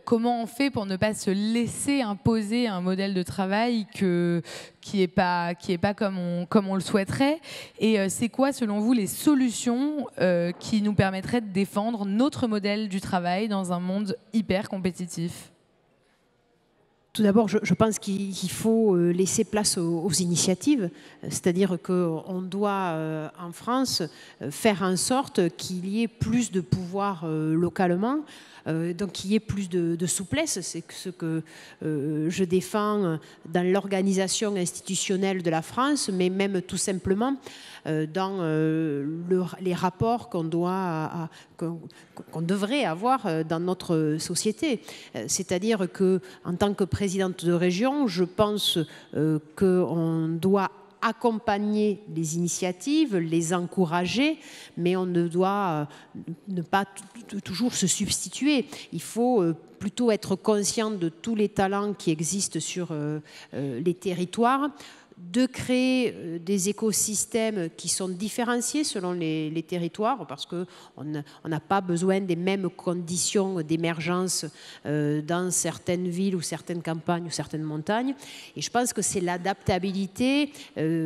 comment on fait pour ne pas se laisser imposer un modèle de travail qui est pas comme on le souhaiterait, et c'est quoi selon vous les solutions qui nous permettraient de défendre notre modèle du travail dans un monde hyper compétitif? Tout d'abord, je pense qu'il faut laisser place aux initiatives, c'est-à-dire qu'on doit, en France, faire en sorte qu'il y ait plus de pouvoir localement, donc qu'il y ait plus de souplesse. C'est ce que je défends dans l'organisation institutionnelle de la France, mais même tout simplement dans les rapports qu'on devrait avoir dans notre société. C'est-à-dire qu'en tant que présidente de région, je pense qu'on doit accompagner les initiatives, les encourager, mais on ne doit ne pas toujours se substituer. Il faut plutôt être conscient de tous les talents qui existent sur les territoires, de créer des écosystèmes qui sont différenciés selon les territoires, parce qu'on n'a pas besoin des mêmes conditions d'émergence dans certaines villes ou certaines campagnes ou certaines montagnes. Et je pense que c'est l'adaptabilité,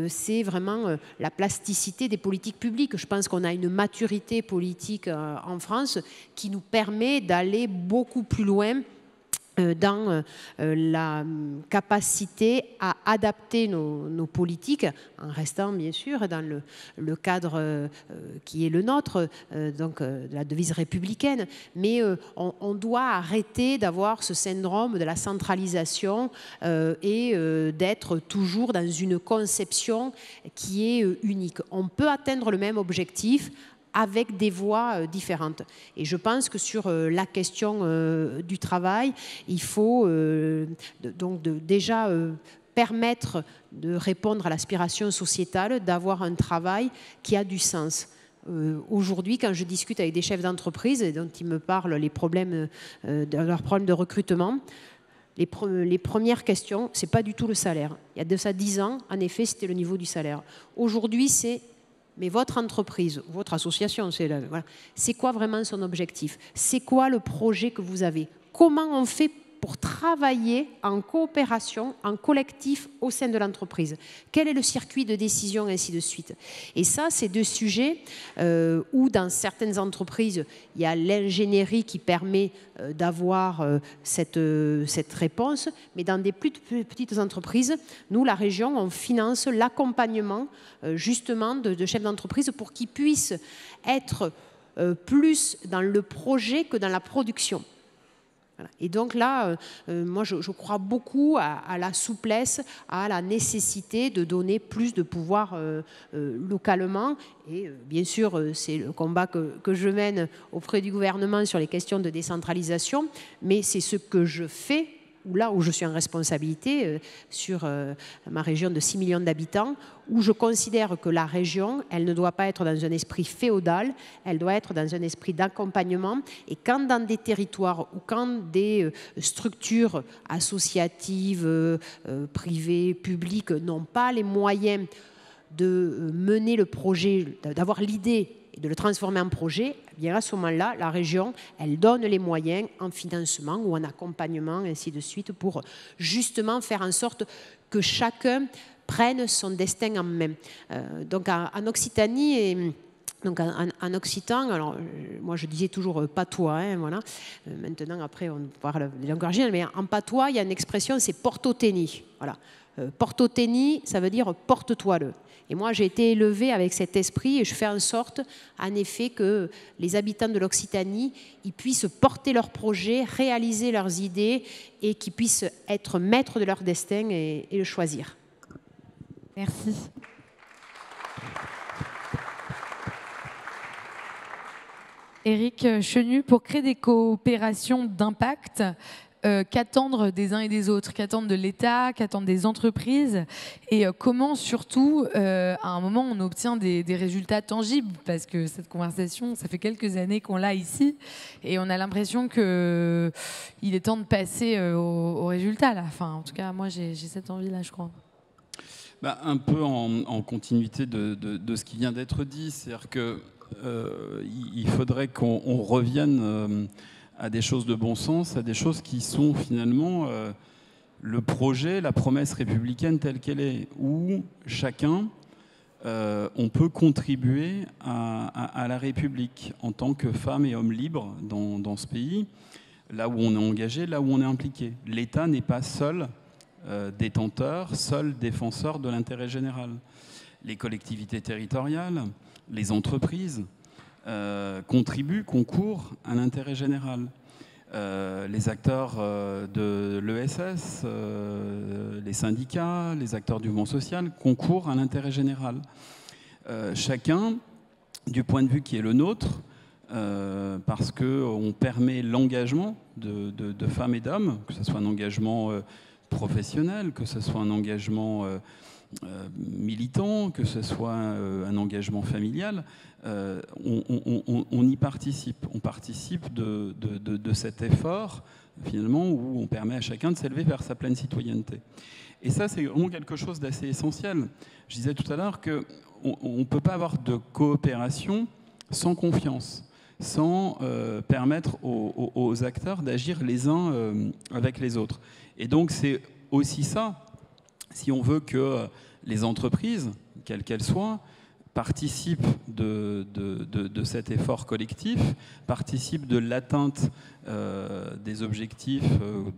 c'est vraiment la plasticité des politiques publiques. Je pense qu'on a une maturité politique en France qui nous permet d'aller beaucoup plus loin dans la capacité à adapter nos politiques, en restant bien sûr dans le cadre qui est le nôtre, donc de la devise républicaine. Mais on doit arrêter d'avoir ce syndrome de la centralisation et d'être toujours dans une conception qui est unique. On peut atteindre le même objectif avec des voies différentes. Et je pense que sur la question du travail, il faut déjà permettre de répondre à l'aspiration sociétale, d'avoir un travail qui a du sens. Aujourd'hui, quand je discute avec des chefs d'entreprise dont ils me parlent leurs problèmes de recrutement, les premières questions, ce n'est pas du tout le salaire. Il y a de ça 10 ans, en effet, c'était le niveau du salaire. Aujourd'hui, c'est mais votre entreprise, votre association, c'est quoi vraiment son objectif? C'est quoi le projet que vous avez? Comment on fait pour travailler en coopération, en collectif au sein de l'entreprise? Quel est le circuit de décision, ainsi de suite? Et ça, c'est deux sujets où dans certaines entreprises, il y a l'ingénierie qui permet d'avoir cette réponse, mais dans des plus petites entreprises, nous, la région, on finance l'accompagnement justement de chefs d'entreprise pour qu'ils puissent être plus dans le projet que dans la production. Voilà. Et donc là, moi, je crois beaucoup à la souplesse, à la nécessité de donner plus de pouvoir localement. Et bien sûr, c'est le combat que je mène auprès du gouvernement sur les questions de décentralisation, mais c'est ce que je fais là où je suis en responsabilité, sur ma région de 6 millions d'habitants, où je considère que la région, elle ne doit pas être dans un esprit féodal, elle doit être dans un esprit d'accompagnement. Et quand dans des territoires ou quand des structures associatives, privées, publiques n'ont pas les moyens de mener le projet, d'avoir l'idée et de le transformer en projet, eh bien à ce moment-là, la région, elle donne les moyens en financement ou en accompagnement, et ainsi de suite, pour justement faire en sorte que chacun prenne son destin en main. Donc en Occitanie et donc en occitan, alors moi je disais toujours patois, hein, voilà. Maintenant après on parle des langues originales, mais en patois il y a une expression, c'est porto-teni. Voilà. Porto-teni, ça veut dire porte-toi-le. Et moi, j'ai été élevée avec cet esprit et je fais en sorte, en effet, que les habitants de l'Occitanie, ils puissent porter leurs projets, réaliser leurs idées et qu'ils puissent être maîtres de leur destin et le choisir. Merci. Éric Chenu, pour créer des coopérations d'impact, qu'attendre des uns et des autres, qu'attendre de l'État, qu'attendre des entreprises, et comment surtout, à un moment, on obtient des résultats tangibles, parce que cette conversation, ça fait quelques années qu'on l'a ici, et on a l'impression qu'il est temps de passer aux résultats, là. Enfin, en tout cas, moi, j'ai cette envie-là, je crois. Bah, un peu en continuité de ce qui vient d'être dit, c'est-à-dire qu'il faudrait qu'on revienne à des choses de bon sens, à des choses qui sont finalement le projet, la promesse républicaine telle qu'elle est, où chacun, on peut contribuer à la République en tant que femme et homme libres dans ce pays, là où on est engagé, là où on est impliqué. L'État n'est pas seul détenteur, seul défenseur de l'intérêt général. Les collectivités territoriales, les entreprises, contribuent, concourent à l'intérêt général. Les acteurs de l'ESS, les syndicats, les acteurs du mouvement social concourent à l'intérêt général. Chacun, du point de vue qui est le nôtre, parce qu'on permet l'engagement de femmes et d'hommes, que ce soit un engagement professionnel, que ce soit un engagement militant, que ce soit un engagement familial, on y participe. On participe de cet effort, finalement, où on permet à chacun de s'élever vers sa pleine citoyenneté. Et ça, c'est vraiment quelque chose d'assez essentiel. Je disais tout à l'heure qu'on ne peut pas avoir de coopération sans confiance, sans permettre aux acteurs d'agir les uns avec les autres. Et donc, c'est aussi ça, si on veut que les entreprises, quelles qu'elles soient, participent de cet effort collectif, participent de l'atteinte des objectifs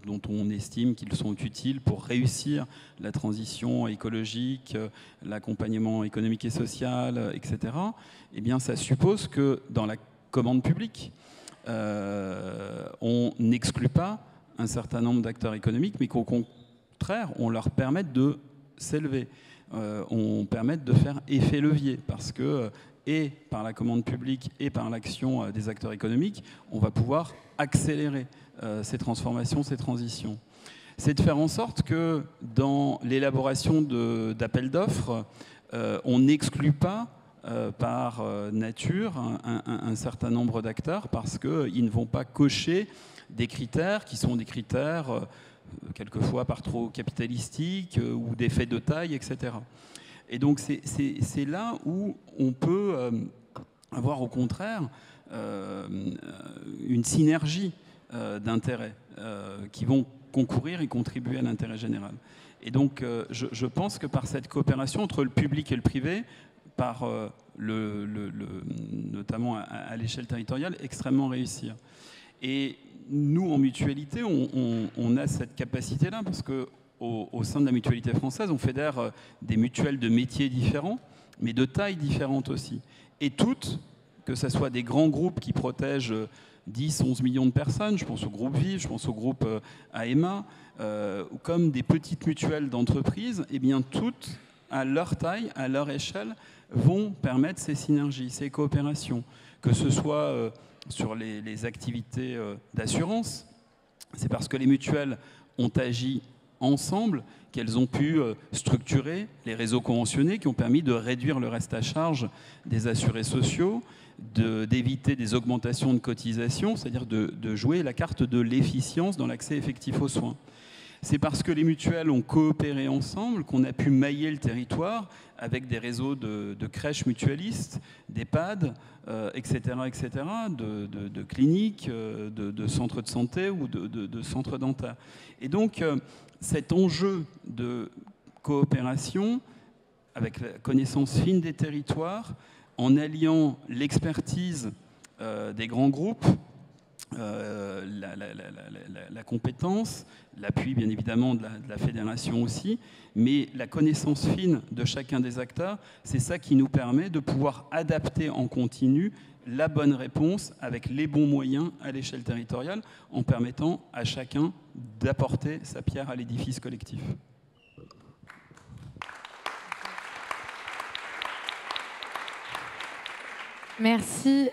dont on estime qu'ils sont utiles pour réussir la transition écologique, l'accompagnement économique et social, etc., eh bien, ça suppose que dans la commande publique, on n'exclut pas un certain nombre d'acteurs économiques, mais qu'au contraire, on leur permette de s'élever. On permette de faire effet levier, parce que, et par la commande publique et par l'action des acteurs économiques, on va pouvoir accélérer ces transformations, ces transitions. C'est de faire en sorte que dans l'élaboration d'appels d'offres, on n'exclut pas par nature un certain nombre d'acteurs, parce qu'ils ne vont pas cocher des critères qui sont des critères quelquefois par trop capitalistiques ou d'effets de taille, etc. Et donc c'est là où on peut avoir au contraire une synergie d'intérêts qui vont concourir et contribuer à l'intérêt général. Et donc je pense que par cette coopération entre le public et le privé, par notamment à l'échelle territoriale, extrêmement réussir. Et nous, en mutualité, on a cette capacité-là, parce qu'au sein de la mutualité française, on fédère des mutuelles de métiers différents, mais de tailles différentes aussi. Et toutes, que ce soit des grands groupes qui protègent 10, 11 millions de personnes, je pense au groupe Vive, je pense au groupe AEMA, comme des petites mutuelles d'entreprise, eh bien toutes, à leur taille, à leur échelle, vont permettre ces synergies, ces coopérations, que ce soit sur les activités d'assurance. C'est parce que les mutuelles ont agi ensemble qu'elles ont pu structurer les réseaux conventionnés qui ont permis de réduire le reste à charge des assurés sociaux, d'éviter des augmentations de cotisations, c'est-à-dire de jouer la carte de l'efficience dans l'accès effectif aux soins. C'est parce que les mutuelles ont coopéré ensemble qu'on a pu mailler le territoire avec des réseaux de crèches mutualistes, d'EHPAD, etc., etc., de cliniques, de centres de santé ou de centres dentaires. Et donc, cet enjeu de coopération avec la connaissance fine des territoires, en alliant l'expertise des grands groupes, la compétence, l'appui bien évidemment de la fédération aussi, mais la connaissance fine de chacun des acteurs, c'est ça qui nous permet de pouvoir adapter en continu la bonne réponse avec les bons moyens à l'échelle territoriale, en permettant à chacun d'apporter sa pierre à l'édifice collectif. Merci.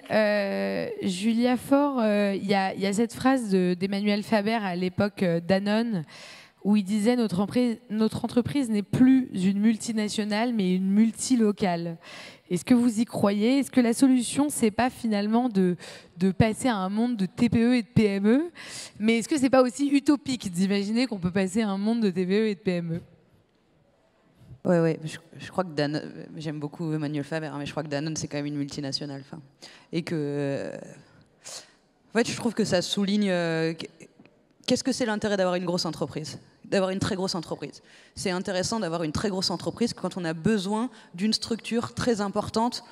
Julia Faure, il y a cette phrase d'Emmanuel Faber à l'époque Danone, où il disait notre entreprise n'est plus une multinationale, mais une multilocale. Est-ce que vous y croyez? Est-ce que la solution, c'est pas finalement de passer à un monde de TPE et de PME? Mais est-ce que c'est pas aussi utopique d'imaginer qu'on peut passer à un monde de TPE et de PME? Ouais, je crois que Danone, j'aime beaucoup Emmanuel Faber, mais je crois que Danone, c'est quand même une multinationale. Et que, en fait, je trouve que ça souligne qu'est-ce que c'est l'intérêt d'avoir une grosse entreprise, d'avoir une très grosse entreprise. C'est intéressant d'avoir une très grosse entreprise quand on a besoin d'une structure très importante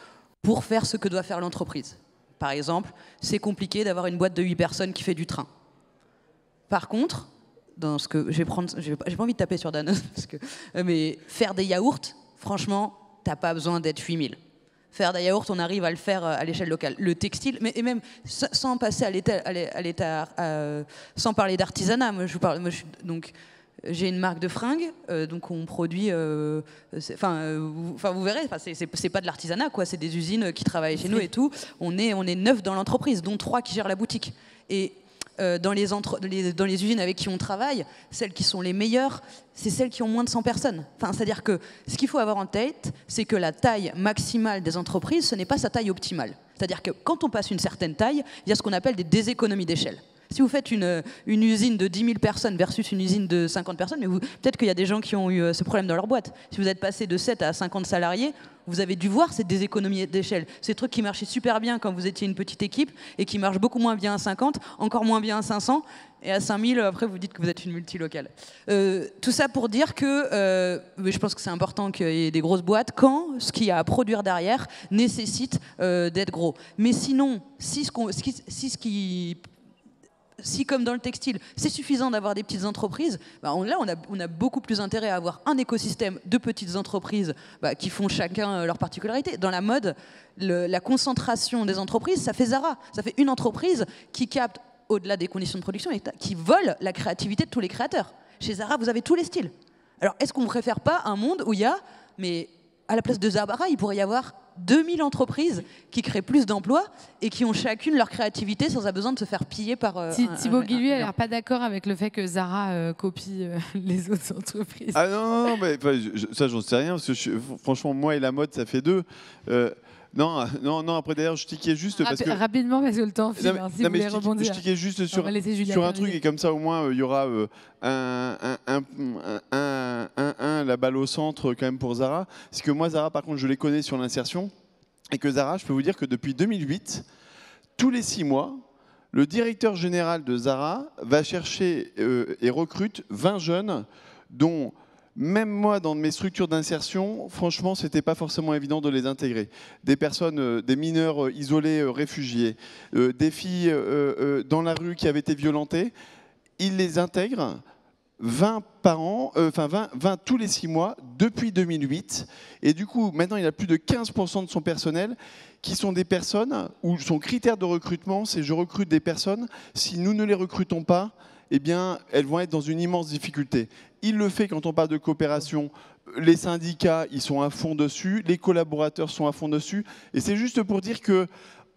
pour faire ce que doit faire l'entreprise. Par exemple, c'est compliqué d'avoir une boîte de 8 personnes qui fait du train. Par contre, dans ce que j'ai pas envie de taper sur Danone, mais faire des yaourts, franchement, t'as pas besoin d'être 8000. Faire des yaourts, on arrive à le faire à l'échelle locale. Le textile, et même sans passer à l'état, sans parler d'artisanat. Donc, j'ai une marque de fringues, donc on produit. Vous verrez, c'est pas de l'artisanat, quoi. C'est des usines qui travaillent chez nous et tout. On est 9 dans l'entreprise, dont 3 qui gèrent la boutique. Et dans les usines avec qui on travaille, celles qui sont les meilleures, c'est celles qui ont moins de 100 personnes. C'est-à-dire que ce qu'il faut avoir en tête, c'est que la taille maximale des entreprises, ce n'est pas sa taille optimale. C'est-à-dire que quand on passe une certaine taille, il y a ce qu'on appelle des déséconomies d'échelle. Si vous faites une usine de 10 000 personnes versus une usine de 50 personnes, mais peut-être qu'il y a des gens qui ont eu ce problème dans leur boîte. Si vous êtes passé de 7 à 50 salariés, vous avez dû voir ces économies d'échelle. Ces trucs qui marchaient super bien quand vous étiez une petite équipe et qui marchent beaucoup moins bien à 50, encore moins bien à 500, et à 5000, après vous dites que vous êtes une multilocale. Tout ça pour dire que je pense que c'est important qu'il y ait des grosses boîtes quand ce qu'il y a à produire derrière nécessite d'être gros. Mais sinon, si, comme dans le textile, c'est suffisant d'avoir des petites entreprises, on a beaucoup plus intérêt à avoir un écosystème de petites entreprises qui font chacun leur particularité. Dans la mode, la concentration des entreprises, ça fait Zara. Ça fait une entreprise qui capte, au-delà des conditions de production, et qui vole la créativité de tous les créateurs. Chez Zara, vous avez tous les styles. Alors, est-ce qu'on ne préfère pas un monde où il y a, mais à la place de Zara, il pourrait y avoir 2000 entreprises qui créent plus d'emplois et qui ont chacune leur créativité sans avoir besoin de se faire piller par... Thibaut Guilluy n'a l'air pas d'accord avec le fait que Zara copie les autres entreprises. Ah non, mais ça j'en sais rien, parce que franchement, moi et la mode, ça fait deux. Non, après d'ailleurs, je tiquais juste parce que... Rapidement, parce que le temps file, si vous voulez rebondir. Je tiquais juste sur un truc, et comme ça, au moins, il y aura la balle au centre quand même pour Zara. C'est que moi, Zara, par contre, je les connais sur l'insertion, et que Zara, je peux vous dire que depuis 2008, tous les 6 mois, le directeur général de Zara va chercher et recrute 20 jeunes, dont... Même moi, dans mes structures d'insertion, franchement, ce n'était pas forcément évident de les intégrer. Des personnes, des mineurs isolés, réfugiés, des filles dans la rue qui avaient été violentées, ils les intègrent 20 par an, 20 tous les 6 mois depuis 2008. Et du coup, maintenant, il a plus de 15% de son personnel qui sont des personnes où son critère de recrutement, c'est je recrute des personnes. Si nous ne les recrutons pas, eh bien, elles vont être dans une immense difficulté. Il le fait quand on parle de coopération. Les syndicats, ils sont à fond dessus. Les collaborateurs sont à fond dessus. Et c'est juste pour dire que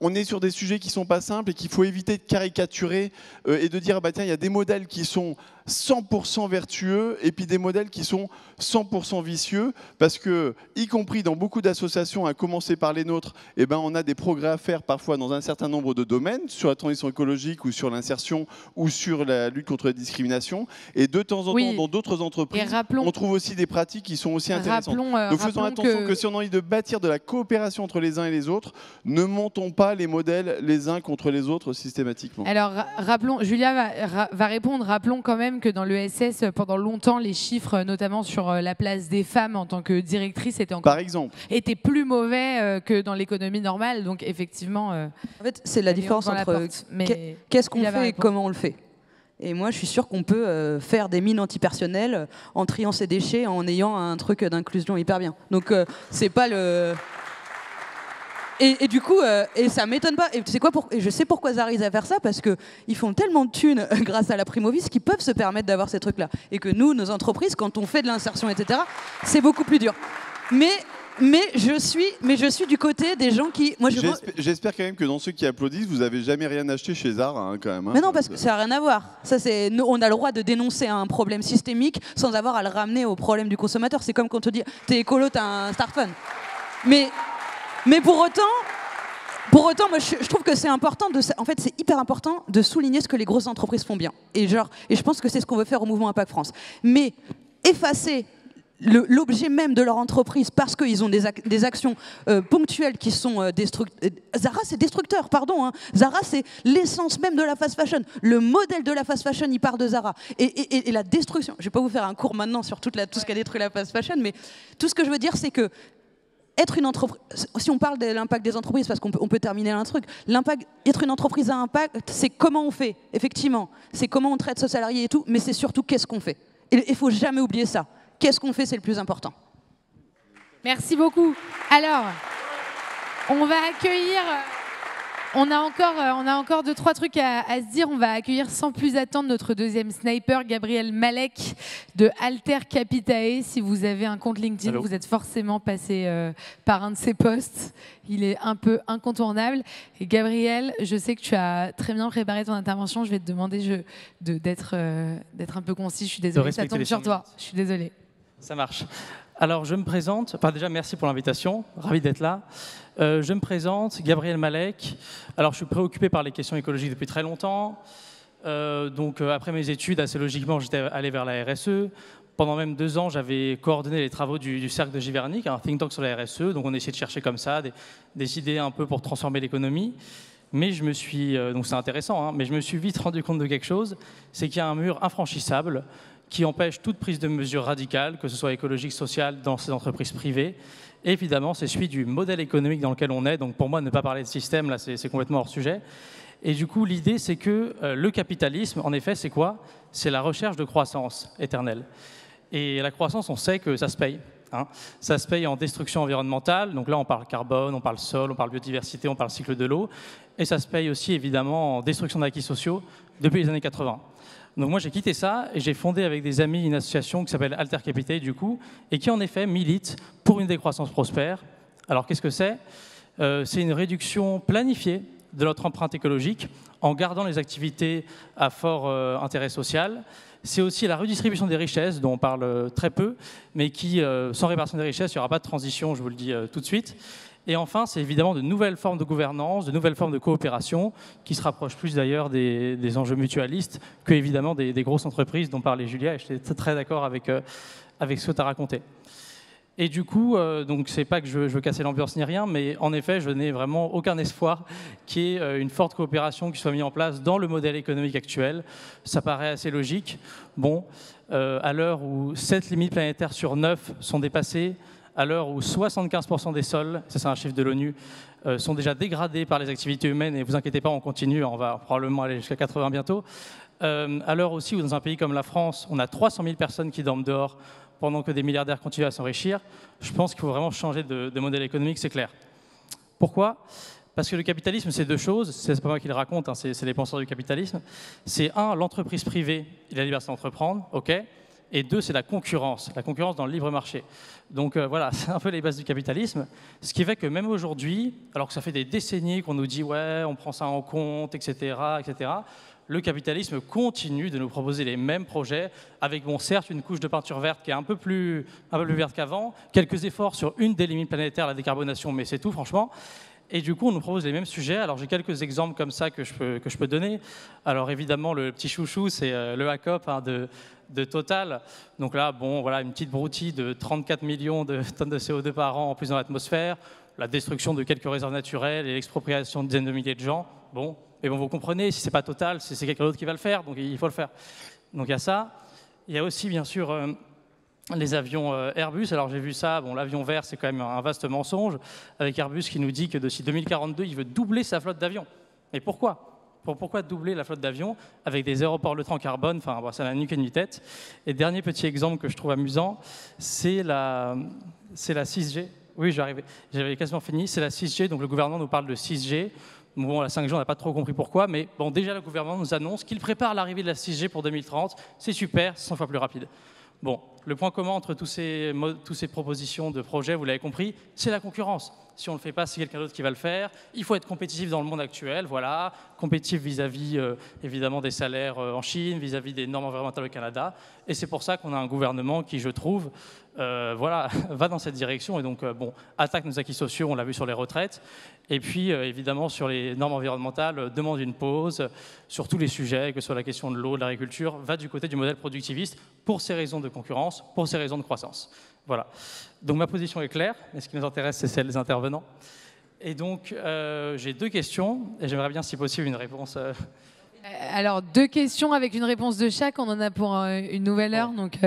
on est sur des sujets qui ne sont pas simples et qu'il faut éviter de caricaturer et de dire bah tiens, il y a des modèles qui sont 100% vertueux et puis des modèles qui sont 100% vicieux parce que, y compris dans beaucoup d'associations, à commencer par les nôtres, eh ben, on a des progrès à faire parfois dans un certain nombre de domaines, sur la transition écologique ou sur l'insertion ou sur la lutte contre la discrimination. Et de temps en temps, dans d'autres entreprises, on trouve aussi des pratiques qui sont aussi intéressantes. Donc faisons attention que si on a envie de bâtir de la coopération entre les uns et les autres, ne montons pas les modèles les uns contre les autres systématiquement. Alors, rappelons, Julia va répondre, rappelons quand même que dans l'ESS, pendant longtemps, les chiffres, notamment sur la place des femmes en tant que directrice, étaient plus mauvais que dans l'économie normale. Donc, effectivement... en fait, c'est la différence entre qu'est-ce qu'on fait et comment on le fait. Et moi, je suis sûre qu'on peut faire des mines antipersonnelles en triant ses déchets, en ayant un truc d'inclusion hyper bien. Donc, c'est pas le... Et du coup, et ça m'étonne pas. Et tu sais quoi, et je sais pourquoi Zara ils à faire ça, parce qu'ils font tellement de thunes grâce à la Primovis qu'ils peuvent se permettre d'avoir ces trucs-là. Et que nous, nos entreprises, quand on fait de l'insertion, etc., c'est beaucoup plus dur. Mais je suis du côté des gens qui... J'espère quand même que dans ceux qui applaudissent, vous n'avez jamais rien acheté chez Zara, hein, quand même. Hein, mais non, parce que ça n'a rien à voir. Ça, on a le droit de dénoncer un problème systémique sans avoir à le ramener au problème du consommateur. C'est comme quand on te dit, t'es écolo, t'as un smartphone. Mais pour autant, moi, je trouve que c'est important. En fait, c'est hyper important de souligner ce que les grosses entreprises font bien. Et je pense que c'est ce qu'on veut faire au mouvement Impact France. Mais effacer l'objet même de leur entreprise parce qu'ils ont des actions ponctuelles qui sont destructeurs. Zara, c'est destructeur, pardon. Hein. Zara, c'est l'essence même de la fast fashion. Le modèle de la fast fashion, il part de Zara. Et la destruction. Je ne vais pas vous faire un cours maintenant sur tout ce qui a détruit la fast fashion, mais tout ce que je veux dire, c'est que être une entreprise, si on parle de l'impact des entreprises, parce qu'on peut terminer un truc, être une entreprise à impact, c'est comment on fait, effectivement. C'est comment on traite ce salarié et tout, mais c'est surtout qu'est-ce qu'on fait. Et il ne faut jamais oublier ça. Qu'est-ce qu'on fait, c'est le plus important. Merci beaucoup. Alors, on va accueillir... On a encore 2-3 trucs à se dire. On va accueillir sans plus attendre notre deuxième sniper, Gabriel Malek de Alter Capitae. Si vous avez un compte LinkedIn, vous êtes forcément passé par un de ses posts. Il est un peu incontournable. Et Gabriel, je sais que tu as très bien préparé ton intervention. Je vais te demander d'être un peu concis. Je suis désolée, ça tombe sur toi. Je suis désolée. Ça marche. Alors, je me présente. Enfin, déjà, merci pour l'invitation. Ravi d'être là. Je me présente, Gabriel Malek. Alors, je suis préoccupé par les questions écologiques depuis très longtemps. Après mes études, assez logiquement, j'étais allé vers la RSE. Pendant même 2 ans, j'avais coordonné les travaux du Cercle de Giverny, un think tank sur la RSE. Donc, on essayait de chercher comme ça des idées un peu pour transformer l'économie. Mais je me suis... donc, c'est intéressant, hein, mais je me suis vite rendu compte de quelque chose. C'est qu'il y a un mur infranchissable qui empêche toute prise de mesures radicales, que ce soit écologique, sociale, dans ces entreprises privées. Et évidemment, c'est celui du modèle économique dans lequel on est. Donc pour moi, ne pas parler de système, là, c'est complètement hors sujet. Et du coup, l'idée, c'est que le capitalisme, en effet, c'est quoi? C'est la recherche de croissance éternelle. Et la croissance, on sait que ça se paye. Hein. Ça se paye en destruction environnementale. Donc là, on parle carbone, on parle sol, on parle biodiversité, on parle cycle de l'eau. Et ça se paye aussi, évidemment, en destruction d'acquis sociaux depuis les années 80. Donc moi, j'ai quitté ça et j'ai fondé avec des amis une association qui s'appelle Alter Capitae, du coup, et qui, en effet, milite pour une décroissance prospère. Alors, qu'est-ce que c'est? C'est une réduction planifiée de notre empreinte écologique en gardant les activités à fort intérêt social. C'est aussi la redistribution des richesses, dont on parle très peu, mais qui, sans répartition des richesses, il n'y aura pas de transition, je vous le dis tout de suite. Et enfin, c'est évidemment de nouvelles formes de gouvernance, de nouvelles formes de coopération, qui se rapprochent plus d'ailleurs des enjeux mutualistes que évidemment des grosses entreprises dont parlait Julia, et je suis très d'accord avec ce que tu as raconté. Et du coup, donc c'est pas que je veux casser l'ambiance ni rien, mais en effet, je n'ai vraiment aucun espoir qu'il y ait une forte coopération qui soit mise en place dans le modèle économique actuel. Ça paraît assez logique. Bon, à l'heure où 7 limites planétaires sur 9 sont dépassées, à l'heure où 75% des sols, ça c'est un chiffre de l'ONU, sont déjà dégradés par les activités humaines, et vous inquiétez pas, on continue, on va probablement aller jusqu'à 80 bientôt, À l'heure aussi où dans un pays comme la France, on a 300 000 personnes qui dorment dehors pendant que des milliardaires continuent à s'enrichir, je pense qu'il faut vraiment changer de modèle économique, c'est clair. Pourquoi ? Parce que le capitalisme, c'est deux choses, c'est pas moi qui le raconte, hein, c'est les penseurs du capitalisme. C'est un, l'entreprise privée et la liberté d'entreprendre, ok. Et deux, c'est la concurrence dans le libre marché. Donc voilà, c'est un peu les bases du capitalisme. Ce qui fait que même aujourd'hui, alors que ça fait des décennies qu'on nous dit « ouais, on prend ça en compte, etc. etc. », le capitalisme continue de nous proposer les mêmes projets, avec, bon, certes, une couche de peinture verte qui est un peu plus verte qu'avant, quelques efforts sur une des limites planétaires, la décarbonation, mais c'est tout, franchement. Et du coup, on nous propose les mêmes sujets. Alors, j'ai quelques exemples comme ça que je peux donner. Alors, évidemment, le petit chouchou, c'est le HACOP hein, de Total. Donc là, bon, voilà, une petite broutille de 34 millions de tonnes de CO2 par an en plus dans l'atmosphère, la destruction de quelques réserves naturelles et l'expropriation de dizaines de milliers de gens. Bon, mais bon, vous comprenez, si c'est pas Total, c'est quelqu'un d'autre qui va le faire, donc il faut le faire. Donc il y a ça. Il y a aussi, bien sûr, les avions Airbus. Alors j'ai vu ça, bon, l'avion vert, c'est quand même un vaste mensonge, avec Airbus qui nous dit que d'ici 2042, il veut doubler sa flotte d'avions. Mais pourquoi ? Pourquoi doubler la flotte d'avions avec des aéroports neutres en carbone? Enfin, bon, ça n'a ni queue ni tête. Et dernier petit exemple que je trouve amusant, c'est la 6G. Oui, j'avais quasiment fini. C'est la 6G, donc le gouvernement nous parle de 6G. Bon, la 5G, on n'a pas trop compris pourquoi, mais bon, déjà le gouvernement nous annonce qu'il prépare l'arrivée de la 6G pour 2030. C'est super, 100 fois plus rapide. Bon, le point commun entre toutes ces propositions de projets, vous l'avez compris, c'est la concurrence. Si on ne le fait pas, c'est quelqu'un d'autre qui va le faire. Il faut être compétitif dans le monde actuel, voilà. Compétitif vis-à-vis, évidemment, des salaires en Chine, vis-à-vis des normes environnementales au Canada. Et c'est pour ça qu'on a un gouvernement qui, je trouve, voilà, va dans cette direction. Et donc, bon, attaque nos acquis sociaux, on l'a vu sur les retraites. Et puis, évidemment, sur les normes environnementales, demande une pause sur tous les sujets, que ce soit la question de l'eau, de l'agriculture, va du côté du modèle productiviste pour ces raisons de concurrence, pour ces raisons de croissance. Voilà. Donc ma position est claire, mais ce qui nous intéresse, c'est celle des intervenants. Et donc, j'ai deux questions, et j'aimerais bien, si possible, une réponse. Alors, deux questions avec une réponse de chaque. On en a pour une nouvelle heure, donc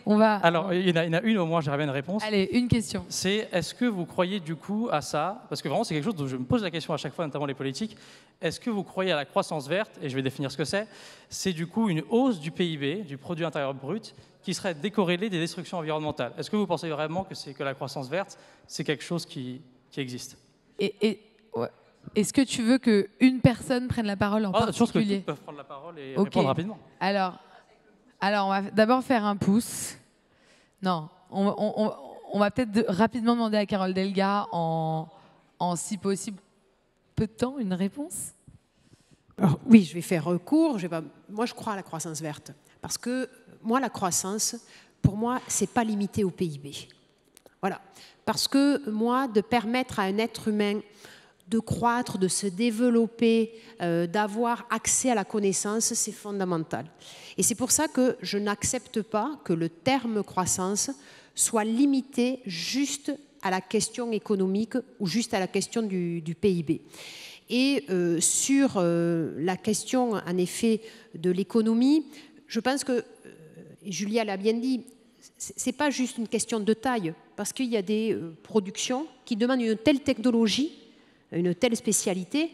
on va... Alors, il y en a une au moins, j'aimerais bien une réponse. Allez, une question. C'est, est-ce que vous croyez du coup à ça? Parce que vraiment, c'est quelque chose dont je me pose la question à chaque fois, notamment les politiques. Est-ce que vous croyez à la croissance verte? Et je vais définir ce que c'est. C'est du coup une hausse du PIB, du produit intérieur brut, qui serait décorrélée des destructions environnementales. Est-ce que vous pensez vraiment que la croissance verte, c'est quelque chose qui existe? Ouais. Est-ce que tu veux qu'une personne prenne la parole en particulier? Je pense que tous peuvent prendre la parole et répondre rapidement. Alors, on va d'abord faire un pouce. Non, on va peut-être rapidement demander à Carole Delga, en si possible, peu de temps, une réponse. Alors, oui, je vais faire recours. Moi, je crois à la croissance verte. Parce que moi, la croissance, pour moi, ce n'est pas limité au PIB. Voilà. Parce que moi, de permettre à un être humain de croître, de se développer, d'avoir accès à la connaissance, c'est fondamental. Et c'est pour ça que je n'accepte pas que le terme croissance soit limité juste à la question économique ou juste à la question du PIB. Et sur la question, en effet, de l'économie, je pense que, Julia l'a bien dit, ce n'est pas juste une question de taille, parce qu'il y a des productions qui demandent une telle technologie, une telle spécialité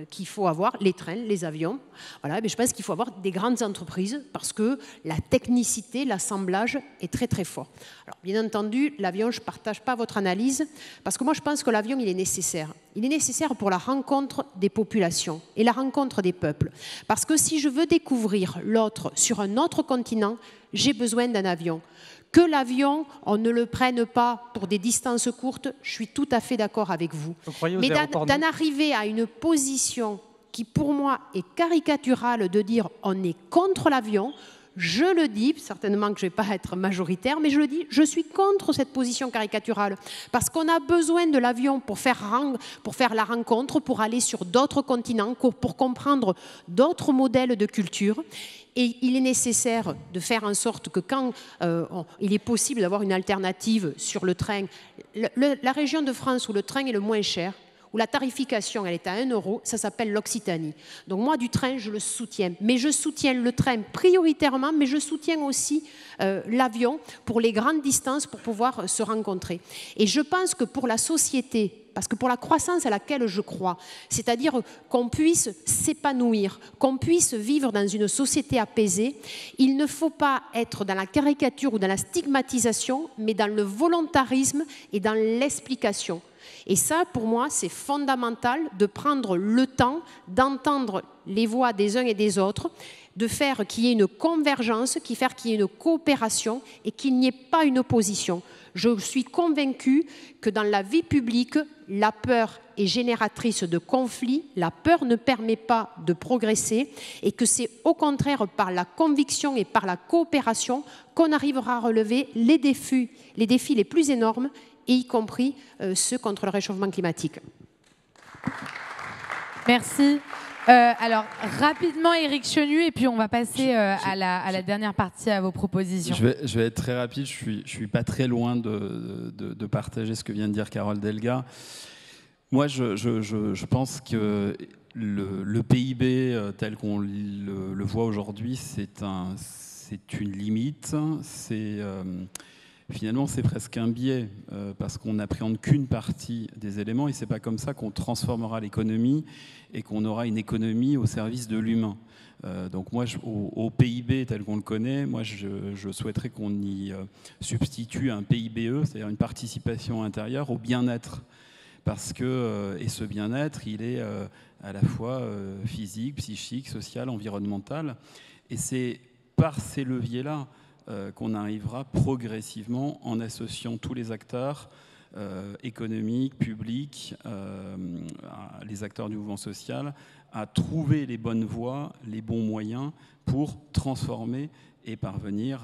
qu'il faut avoir, les trains, les avions. Voilà, mais je pense qu'il faut avoir des grandes entreprises parce que la technicité, l'assemblage est très très fort. Alors, bien entendu, l'avion, je ne partage pas votre analyse parce que moi je pense que l'avion, il est nécessaire. Il est nécessaire pour la rencontre des populations et la rencontre des peuples. Parce que si je veux découvrir l'autre sur un autre continent, j'ai besoin d'un avion. Que l'avion, on ne le prenne pas pour des distances courtes, je suis tout à fait d'accord avec vous. Mais d'en arriver à une position qui, pour moi, est caricaturale de dire on est contre l'avion, je le dis, certainement que je ne vais pas être majoritaire, mais je le dis, je suis contre cette position caricaturale. Parce qu'on a besoin de l'avion pour faire la rencontre, pour aller sur d'autres continents, pour comprendre d'autres modèles de culture. Et il est nécessaire de faire en sorte que quand il est possible d'avoir une alternative sur le train, la région de France où le train est le moins cher, où la tarification elle est à 1 €, ça s'appelle l'Occitanie. Donc moi, du train, je le soutiens. Mais je soutiens le train prioritairement, mais je soutiens aussi l'avion pour les grandes distances, pour pouvoir se rencontrer. Et je pense que pour la société, parce que pour la croissance à laquelle je crois, c'est-à-dire qu'on puisse s'épanouir, qu'on puisse vivre dans une société apaisée, il ne faut pas être dans la caricature ou dans la stigmatisation, mais dans le volontarisme et dans l'explication. Et ça, pour moi, c'est fondamental de prendre le temps d'entendre les voix des uns et des autres, de faire qu'il y ait une convergence, qu'il y ait une coopération et qu'il n'y ait pas une opposition. Je suis convaincue que dans la vie publique, la peur est génératrice de conflits, la peur ne permet pas de progresser et que c'est au contraire par la conviction et par la coopération qu'on arrivera à relever les défis les plus énormes, et y compris ceux contre le réchauffement climatique. Merci. Alors, rapidement, Éric Chenu, et puis on va passer à la dernière partie, à vos propositions. Je vais être très rapide, je suis pas très loin de partager ce que vient de dire Carole Delga. Moi, je pense que le PIB tel qu'on le voit aujourd'hui, c'est une limite, finalement, c'est presque un biais, parce qu'on n'appréhende qu'une partie des éléments, et c'est pas comme ça qu'on transformera l'économie et qu'on aura une économie au service de l'humain. Donc moi, au PIB tel qu'on le connaît, moi, je souhaiterais qu'on y substitue un PIBE, c'est-à-dire une participation intérieure au bien-être. Parce que, et ce bien-être, il est à la fois physique, psychique, social, environnemental. Et c'est par ces leviers-là qu'on arrivera progressivement, en associant tous les acteurs économiques, publics, les acteurs du mouvement social, à trouver les bonnes voies, les bons moyens pour transformer et parvenir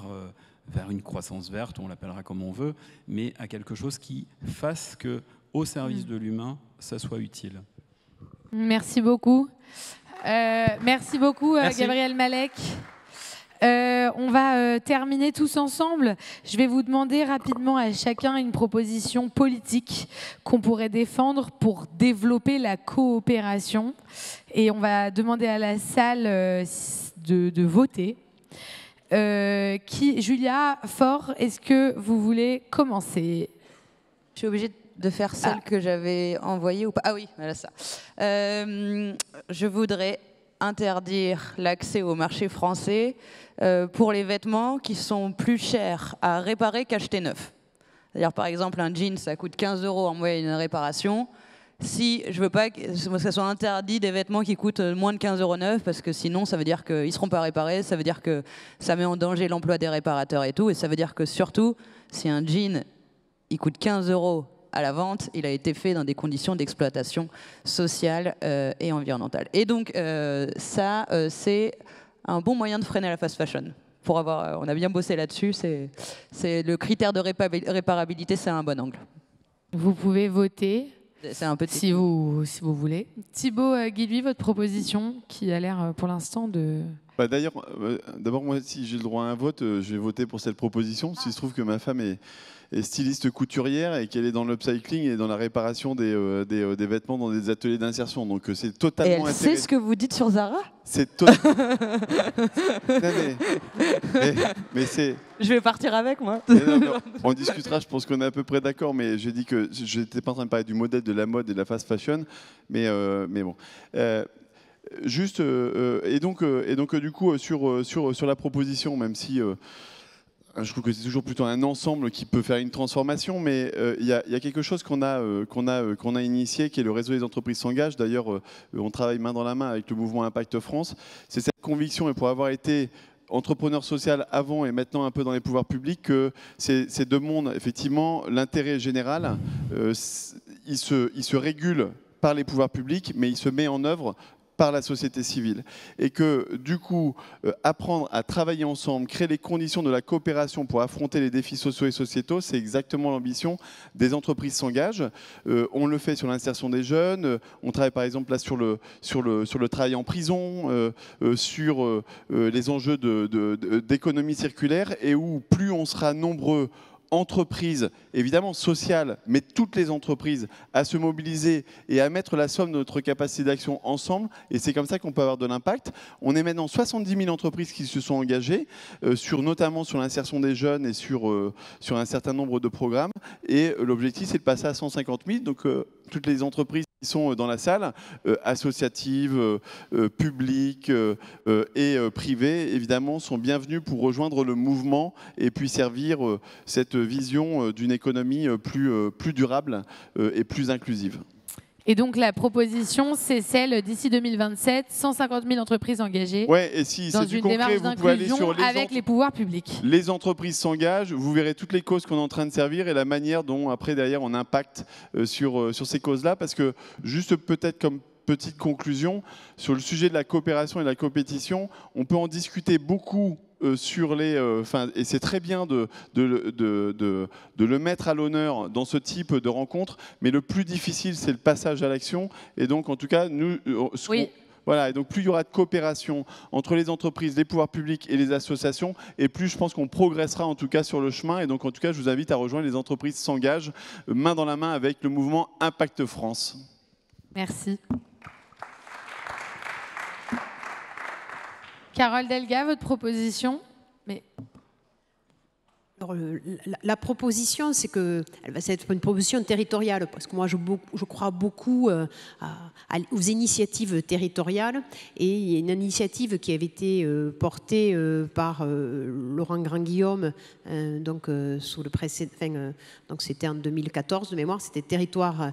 vers une croissance verte, on l'appellera comme on veut, mais à quelque chose qui fasse que, au service de l'humain, ça soit utile. Merci beaucoup. Merci beaucoup, Gabriel Malek. On va terminer tous ensemble. Je vais vous demander rapidement à chacun une proposition politique qu'on pourrait défendre pour développer la coopération. Et on va demander à la salle de voter. Julia Faure, est-ce que vous voulez commencer? Je suis obligée de faire celle que j'avais envoyée ou pas? Ah oui, voilà ça. Je voudrais interdire l'accès au marché français pour les vêtements qui sont plus chers à réparer qu'acheter neuf. C'est-à-dire, par exemple, un jean, ça coûte 15 € en moyenne une réparation. Si je veux pas que ça soit interdit des vêtements qui coûtent moins de 15 € neuf, parce que sinon, ça veut dire qu'ils ne seront pas réparés, ça veut dire que ça met en danger l'emploi des réparateurs et tout, et ça veut dire que surtout, si un jean, il coûte 15 € à la vente, il a été fait dans des conditions d'exploitation sociale et environnementale. Et donc, c'est un bon moyen de freiner la fast fashion. On a bien bossé là-dessus. C'est le critère de réparabilité, c'est un bon angle. Vous pouvez voter si vous voulez. Thibaut Guilluy, votre proposition qui a l'air pour l'instant de... D'ailleurs, d'abord, moi, si j'ai le droit à un vote, je vais voter pour cette proposition. S'il se trouve que ma femme est styliste couturière et qu'elle est dans l'upcycling et dans la réparation des vêtements dans des ateliers d'insertion. Donc c'est totalement intéressant. Et elle sait ce que vous dites sur Zara? C'est mais c'est... Je vais partir avec, moi. On discutera, je pense qu'on est à peu près d'accord, mais j'ai dit que je n'étais pas en train de parler du modèle de la mode et de la fast fashion, mais bon... Juste, et donc du coup, sur la proposition, même si je trouve que c'est toujours plutôt un ensemble qui peut faire une transformation, mais il y a quelque chose qu'on a initié, qui est le réseau des entreprises s'engagent. D'ailleurs, on travaille main dans la main avec le mouvement Impact France. C'est cette conviction, et pour avoir été entrepreneur social avant et maintenant un peu dans les pouvoirs publics, que ces deux mondes, effectivement, l'intérêt général, il se régule par les pouvoirs publics, mais il se met en œuvre par la société civile. Et que du coup, apprendre à travailler ensemble, créer les conditions de la coopération pour affronter les défis sociaux et sociétaux, c'est exactement l'ambition des entreprises s'engagent. On le fait sur l'insertion des jeunes, on travaille par exemple là sur le travail en prison, sur les enjeux d'économie circulaire, et où plus on sera nombreux entreprises, évidemment sociales, mais toutes les entreprises, à se mobiliser et à mettre la somme de notre capacité d'action ensemble. Et c'est comme ça qu'on peut avoir de l'impact. On est maintenant 70 000 entreprises qui se sont engagées, notamment sur l'insertion des jeunes et sur un certain nombre de programmes. Et l'objectif, c'est de passer à 150 000. Donc, toutes les entreprises qui sont dans la salle, associatives, publiques et privées, évidemment, sont bienvenues pour rejoindre le mouvement et puis servir cette vision d'une économie plus durable et plus inclusive. Et donc la proposition, c'est celle d'ici 2027, 150 000 entreprises engagées et si dans du une concret, démarche vous pouvez aller sur d'inclusion avec les pouvoirs publics. Les entreprises s'engagent, vous verrez toutes les causes qu'on est en train de servir et la manière dont après derrière on impacte sur ces causes-là, parce que juste peut-être comme petite conclusion, sur le sujet de la coopération et de la compétition, on peut en discuter beaucoup sur et c'est très bien de le mettre à l'honneur dans ce type de rencontre, mais le plus difficile, c'est le passage à l'action. Et donc, en tout cas, voilà, et donc plus il y aura de coopération entre les entreprises, les pouvoirs publics et les associations, et plus je pense qu'on progressera en tout cas sur le chemin. Et donc, en tout cas, je vous invite à rejoindre les entreprises s'engagent main dans la main avec le mouvement Impact France. Merci. Carole Delga, votre proposition? Alors, la proposition, c'est que elle va être une proposition territoriale, parce que moi, je crois beaucoup aux initiatives territoriales. Et il y a une initiative qui avait été portée par Laurent Grand-Guillaume, sous le précédent, donc c'était en 2014 de mémoire, c'était Territoire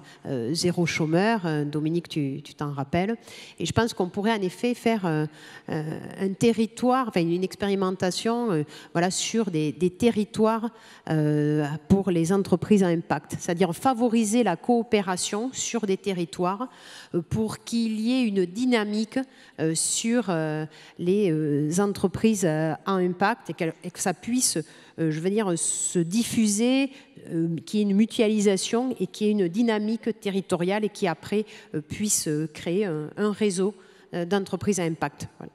zéro chômeur. Dominique, tu t'en rappelles. Et je pense qu'on pourrait en effet faire un territoire, une expérimentation sur des territoires pour les entreprises à impact, c'est-à-dire favoriser la coopération sur des territoires pour qu'il y ait une dynamique sur les entreprises à impact et que ça puisse, se diffuser, qu'il y ait une mutualisation et qu'il y ait une dynamique territoriale et qui après puisse créer un réseau d'entreprises à impact. Voilà.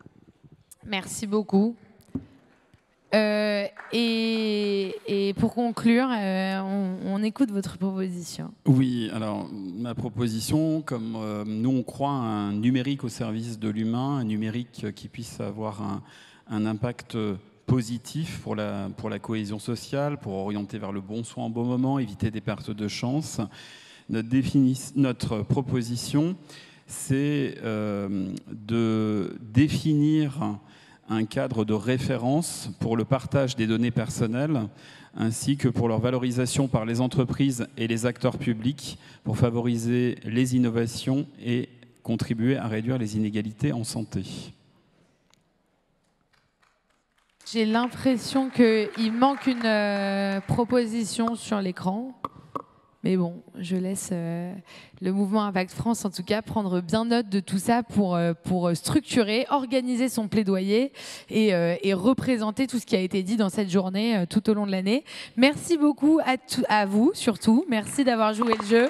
Merci beaucoup. Et pour conclure, on écoute votre proposition. Oui, alors ma proposition, comme nous on croit à un numérique au service de l'humain, un numérique qui puisse avoir un impact positif pour la cohésion sociale, pour orienter vers le bon soin en bon moment, éviter des pertes de chance. Notre proposition, c'est de définir un cadre de référence pour le partage des données personnelles, ainsi que pour leur valorisation par les entreprises et les acteurs publics, pour favoriser les innovations et contribuer à réduire les inégalités en santé. J'ai l'impression qu'il manque une proposition sur l'écran. Mais bon, je laisse le mouvement Impact France, en tout cas, prendre bien note de tout ça pour structurer, organiser son plaidoyer et représenter tout ce qui a été dit dans cette journée tout au long de l'année. Merci beaucoup à vous, surtout. Merci d'avoir joué le jeu.